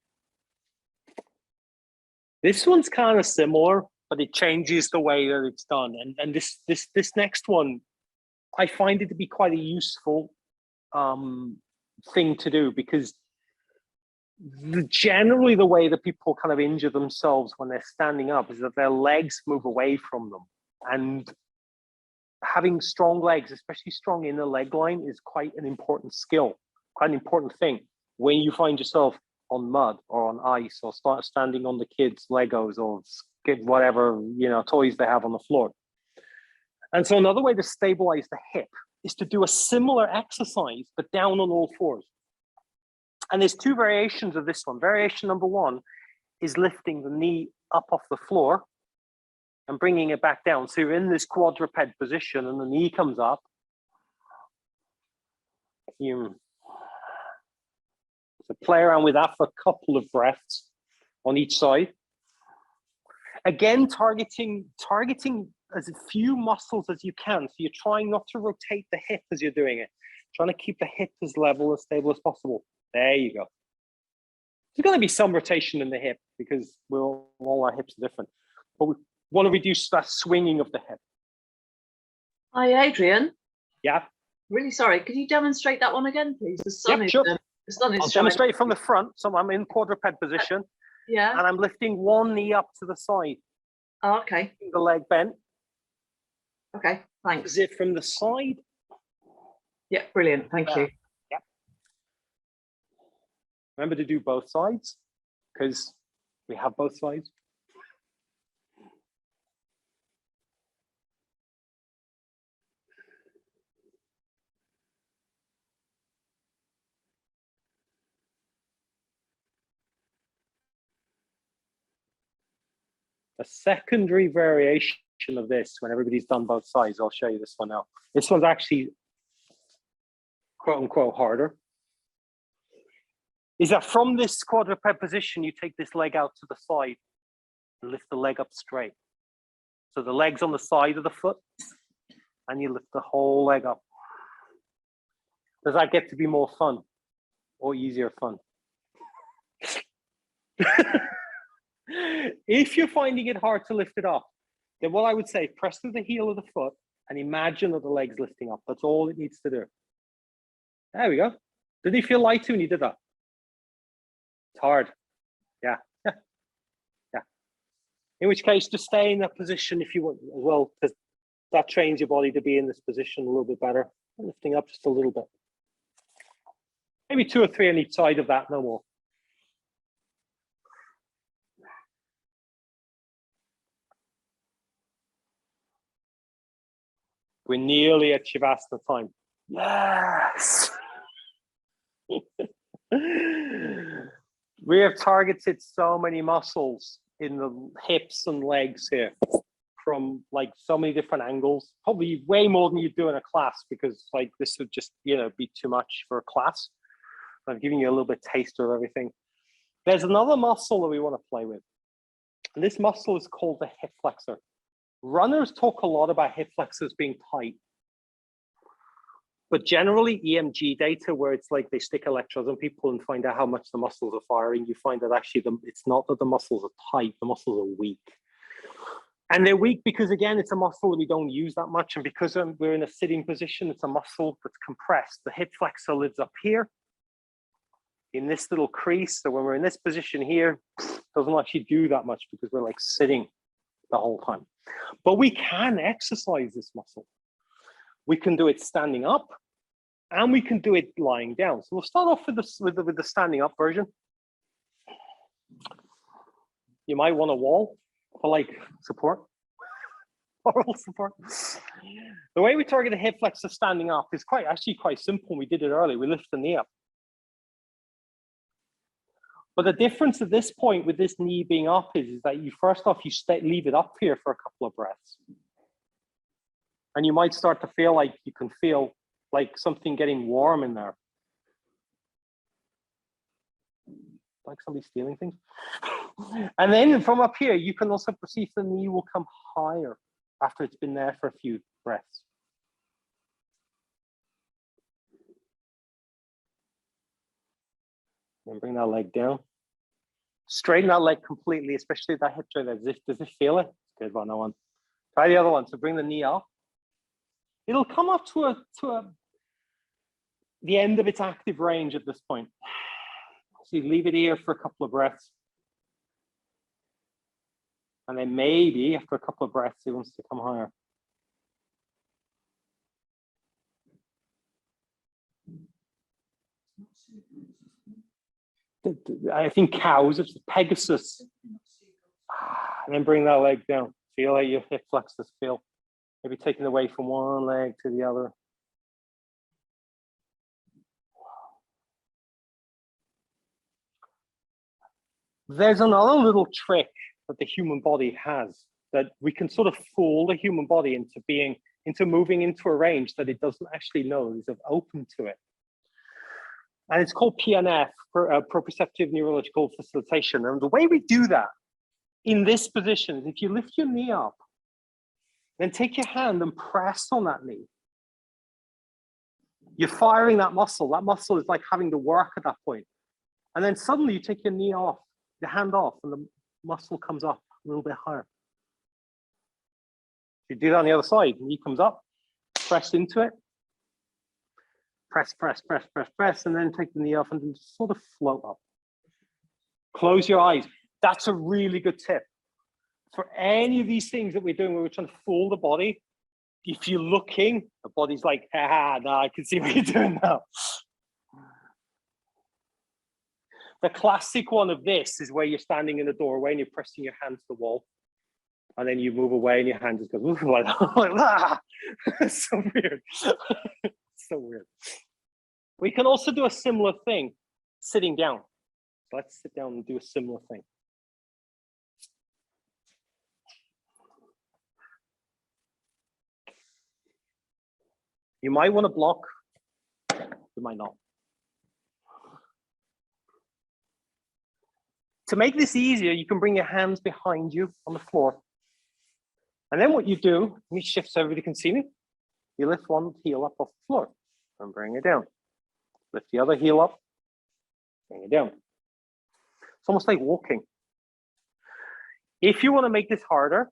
A: This one's kind of similar, but it changes the way that it's done. And this next one, I find it to be quite a useful thing to do, because generally the way that people kind of injure themselves when they're standing up is that their legs move away from them. And having strong legs, especially strong inner leg line, is quite an important skill, quite an important thing when you find yourself on mud or on ice or start standing on the kids' Legos or whatever, you know, toys they have on the floor. And so another way to stabilize the hip is to do a similar exercise, but down on all fours. And there's 2 variations of this one. Variation number 1 is lifting the knee up off the floor and bringing it back down. So you're in this quadruped position and the knee comes up. You so play around with that for a couple of breaths on each side. Again, targeting as few muscles as you can. So you're trying not to rotate the hip as you're doing it. Trying to keep the hip as level, as stable as possible. There you go. There's going to be some rotation in the hip because all our hips are different. But we want to reduce that swinging of the hip.
B: Hi, Adrian.
A: Yeah.
B: Really sorry. Could you demonstrate that one again, please? The sun is
A: sure.
B: the sun is
A: I'll
B: shining.
A: demonstrate from the front. So I'm in quadruped position,
B: Yeah.
A: and I'm lifting one knee up to the side,
B: Oh, okay.
A: the leg bent.
B: Okay. Thanks.
A: Is it from the side?
B: Yeah. Brilliant. Thank you.
A: Yeah. Remember to do both sides, because we have both sides. A secondary variation of this, when everybody's done both sides, I'll show you this one now. This one's actually quote unquote harder. Is that from this quadruped position, you take this leg out to the side and lift the leg up straight. So the leg's on the side of the foot and you lift the whole leg up. Does that get to be more fun or easier fun? If you're finding it hard to lift it up, then what I would say, press through the heel of the foot and imagine that the leg's lifting up. That's all it needs to do. There we go. Did he feel light when you did that? It's hard. Yeah. In which case, just stay in that position if you want as well, because that trains your body to be in this position a little bit better. Lifting up just a little bit. Maybe 2 or 3 on each side of that, no more. We're nearly at Shavasana time. Yes. We have targeted so many muscles in the hips and legs here from like so many different angles, probably way more than you do in a class, because like this would just, be too much for a class. I'm giving you a little bit taster of everything. There's another muscle that we want to play with. And this muscle is called the hip flexor. Runners talk a lot about hip flexors being tight. But generally, EMG data, where it's like they stick electrodes on people and find out how much the muscles are firing, you find that actually it's not that the muscles are tight, the muscles are weak. And they're weak because, again, it's a muscle that we don't use that much. And because we're in a sitting position, it's a muscle that's compressed. The hip flexor lives up here in this little crease. So when we're in this position here, it doesn't actually do that much because we're like sitting the whole time. But we can exercise this muscle. We can do it standing up and we can do it lying down. So we'll start off with the standing up version. You might want a wall for like support, oral support. The way we target the hip flexor standing up is actually quite simple. We did it earlier. We lift the knee up. But the difference at this point with this knee being up is that you first off, leave it up here for a couple of breaths. And you might start to feel like you can feel like something getting warm in there. Like somebody stealing things. And then from up here, you can also perceive the knee will come higher after it's been there for a few breaths. And bring that leg down. Straighten that leg completely, especially that hip joint. Does it feel it? Good one, that one. Try the other one. So bring the knee up. It'll come up to the end of its active range at this point. So you leave it here for a couple of breaths. And then maybe after a couple of breaths, it wants to come higher. I think cows, it's the Pegasus. And then bring that leg down. Feel how your hip flexors feel. Maybe taking away from one leg to the other. There's another little trick that the human body has that we can sort of fool the human body into moving into a range that it doesn't actually know is open to it. And it's called PNF, proprioceptive neurological facilitation. And the way we do that in this position is if you lift your knee up, then take your hand and press on that knee. You're firing that muscle. That muscle is like having to work at that point. And then suddenly you take your knee off, your hand off, and the muscle comes up a little bit higher. You do that on the other side. Knee comes up, press into it. Press, press, press, press, press, and then take the knee off and then just sort of float up. Close your eyes. That's a really good tip. For any of these things that we're doing where we're trying to fool the body, if you're looking, the body's like, ah, no, I can see what you're doing now. The classic one of this is where you're standing in the doorway and you're pressing your hand to the wall. And then you move away and your hand just goes like that. It's so weird. So weird. We can also do a similar thing sitting down. So let's sit down and do a similar thing. You might want to block, you might not. To make this easier, you can bring your hands behind you on the floor. And then what you do, let me shift so everybody can see me. You lift one heel up off the floor and bring it down. Lift the other heel up, bring it down. It's almost like walking. If you want to make this harder,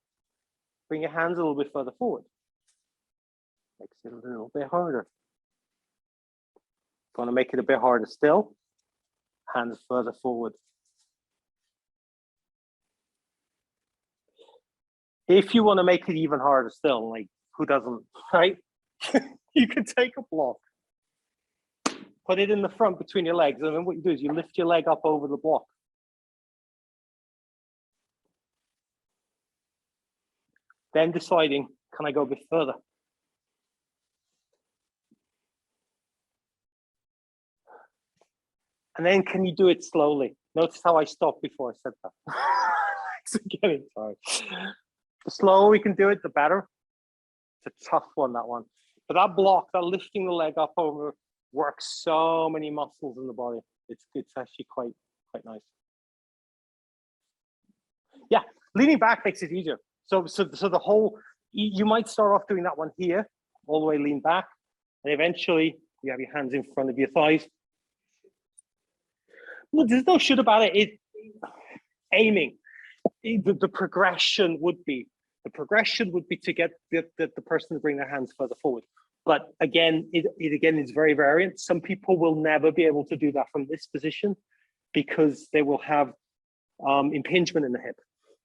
A: bring your hands a little bit further forward. Makes it a little bit harder. If you want to make it a bit harder still, hands further forward. If you want to make it even harder still, like who doesn't, right? You can take a block, put it in the front between your legs, and then what you do is you lift your leg up over the block. Then deciding, can I go a bit further? And then can you do it slowly? Notice how I stopped before I said that. It's getting tired. The slower we can do it, the better. It's a tough one, that one. But that block, that lifting the leg up over, works so many muscles in the body. It's actually quite nice. Yeah, leaning back makes it easier. So the whole, you might start off doing that one here, all the way lean back, and eventually you have your hands in front of your thighs. Well, there's no shit about it. Aiming. The progression would be to get the person to bring their hands further forward. But again, it again is very variant. Some people will never be able to do that from this position because they will have impingement in the hip.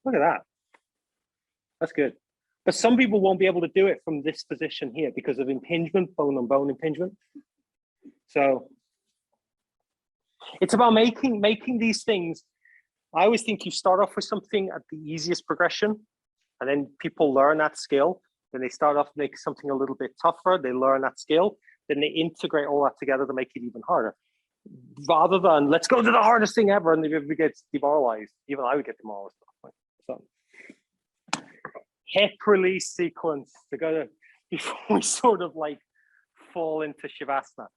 A: Look at that. That's good. But some people won't be able to do it from this position here because of impingement, bone on bone impingement. So it's about making these things. I always think you start off with something at the easiest progression, and then people learn that skill. Then they start off make something a little bit tougher. They learn that skill. Then they integrate all that together to make it even harder. Rather than let's go to the hardest thing ever, and if it gets demoralized, even I would get demoralized. So hip release sequence to go to before we sort of like fall into Shavasana.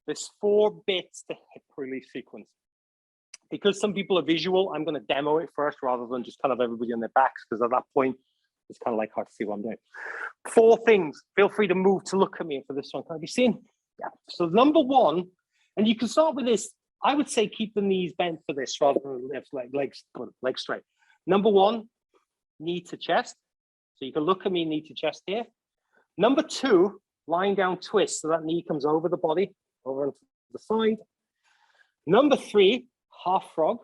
A: There's 4 bits to hip release sequence. Because some people are visual, I'm going to demo it first rather than just kind of everybody on their backs, because at that point, it's kind of like hard to see what I'm doing. 4 things. Feel free to move to look at me for this one. Can I be seen? Yeah. So number 1, and you can start with this. I would say keep the knees bent for this rather than legs straight. Number 1, knee to chest. So you can look at me, knee to chest here. Number 2, lying down twist. So that knee comes over the body, over onto the side. Number 3, half frog.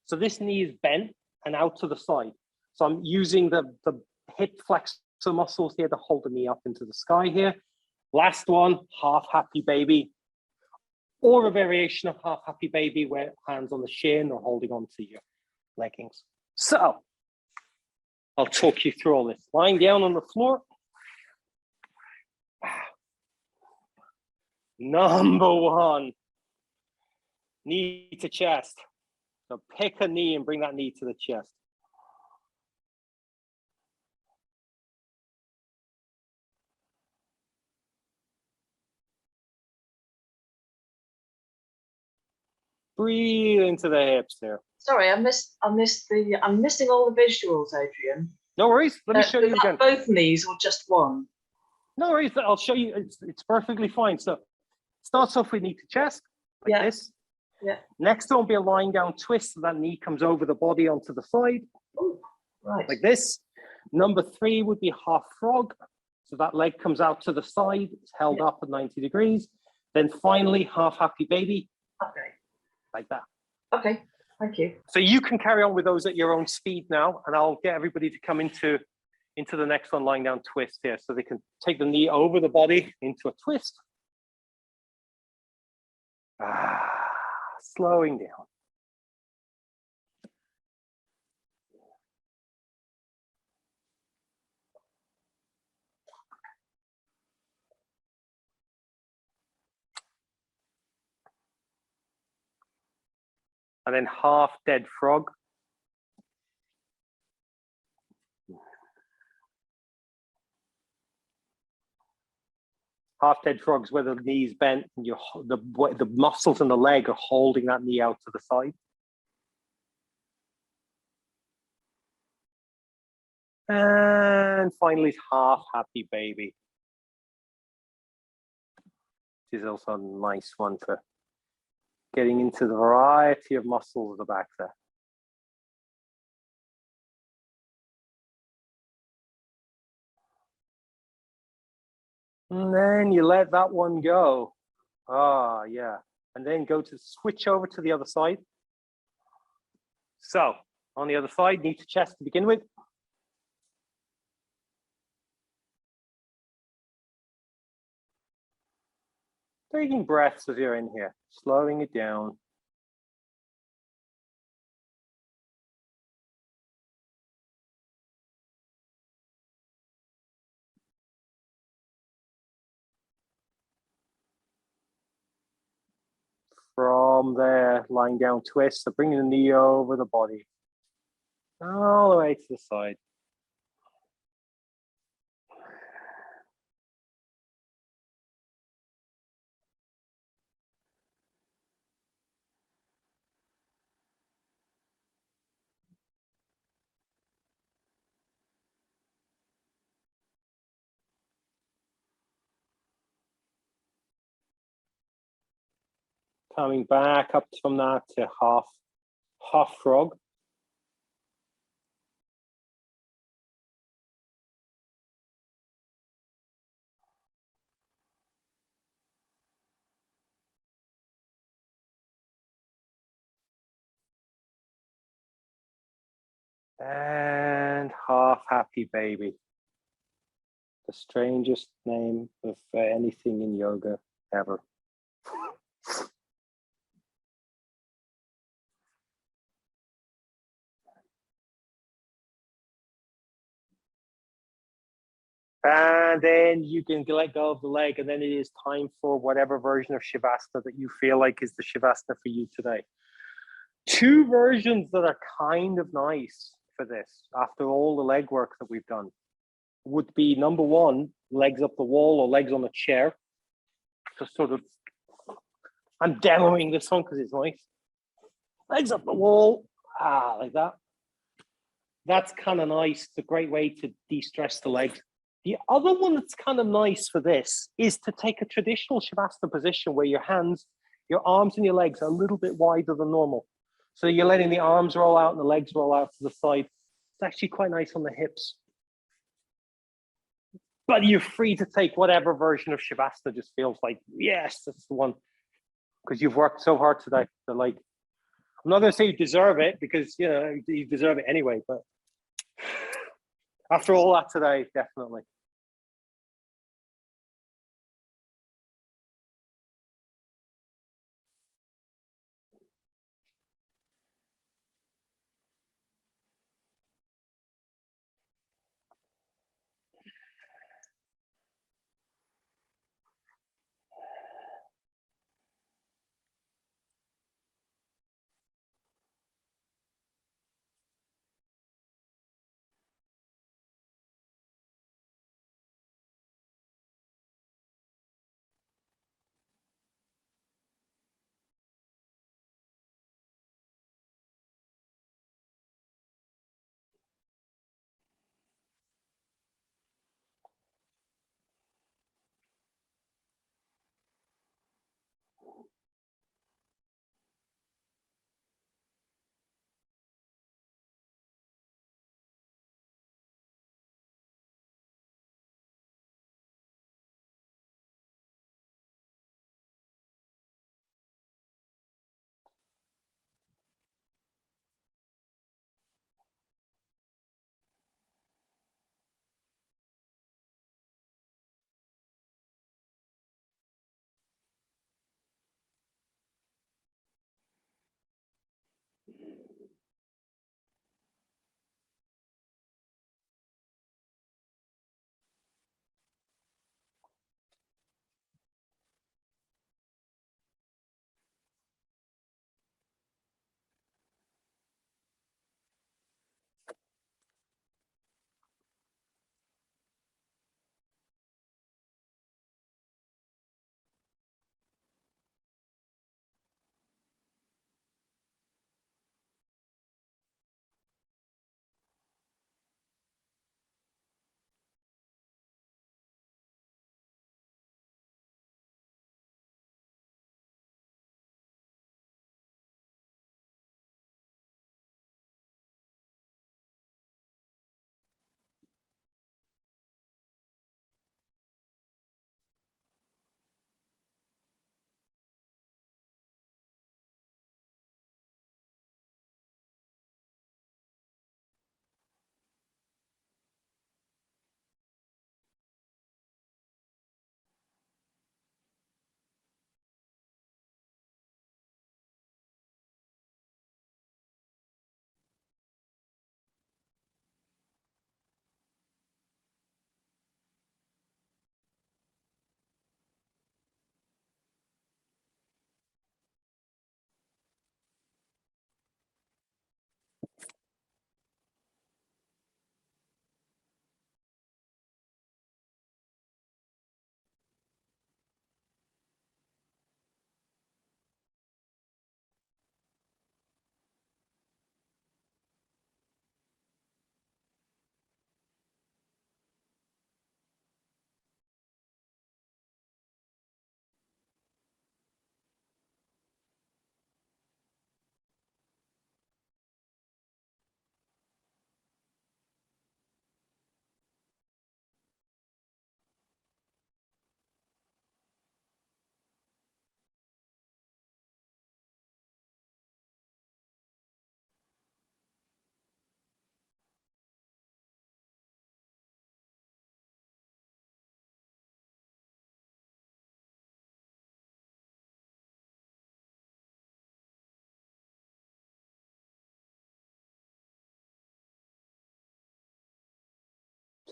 A: So this knee is bent and out to the side. So I'm using the hip flexor muscles here to hold the knee up into the sky here. Last one, half happy baby, or a variation of half happy baby where hands on the shin or holding on to your leggings. So I'll talk you through all this. Lying down on the floor. Number 1, knee to chest. So pick a knee and bring that knee to the chest. Breathe into the hips there.
B: Sorry, I'm missing all the visuals, Adrian.
A: No worries. Let me show you again.
B: Both knees or just one?
A: No worries. I'll show you. It's perfectly fine. So starts off with knee to chest, like this.
B: Yeah.
A: Next one will be a lying down twist. So that knee comes over the body onto the side.
B: Ooh, right.
A: Like this. Number 3 would be half frog. So that leg comes out to the side. It's held up at 90 degrees. Then finally, half happy baby,
B: Okay.
A: like that.
B: Okay. Thank you.
A: So you can carry on with those at your own speed now, and I'll get everybody to come into the next one, lying down twist here, so they can take the knee over the body into a twist. Slowing down. And then half dead frog. Half dead frog's where the knee's bent and the muscles in the leg are holding that knee out to the side. And finally, half happy baby. This is also a nice one for getting into the variety of muscles at the back there. And then you let that one go. Yeah. And then go to switch over to the other side. So on the other side, knee to chest to begin with. Taking breaths as you're in here, slowing it down. From there, lying down twist, so bringing the knee over the body, all the way to the side. Coming back up from that to half frog. And half happy baby. The strangest name of anything in yoga ever. And then you can let go of the leg, and then it is time for whatever version of Shavasana that you feel like is the Shavasana for you today. Two versions that are kind of nice for this, after all the leg work that we've done, would be number one, legs up the wall or legs on a chair. Just sort of, I'm demoing this one because it's nice. Legs up the wall, like that. That's kind of nice. It's a great way to de-stress the legs. The other one that's kind of nice for this is to take a traditional Shavasana position where your hands, your arms and your legs are a little bit wider than normal. So you're letting the arms roll out and the legs roll out to the side. It's actually quite nice on the hips. But you're free to take whatever version of Shavasana just feels like, yes, that's the one. Because you've worked so hard today. So like, I'm not going to say you deserve it because, you know, you deserve it anyway. But after all that today, definitely.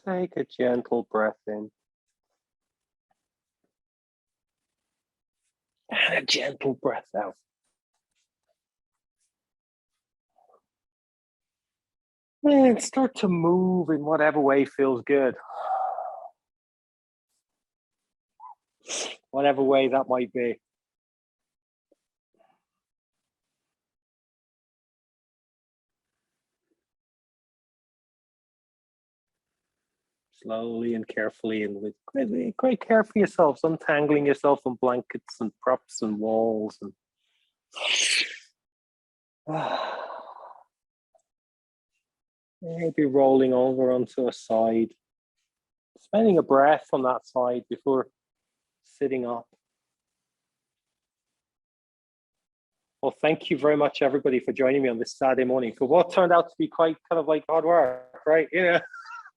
A: Take a gentle breath in. And a gentle breath out. And start to move in whatever way feels good. Whatever way that might be. Slowly and carefully, and with great care for yourselves, untangling yourself from blankets and props and walls, and maybe rolling over onto a side, spending a breath on that side before sitting up. Well, thank you very much, everybody, for joining me on this Saturday morning for what turned out to be quite kind of like hard work, right? Yeah.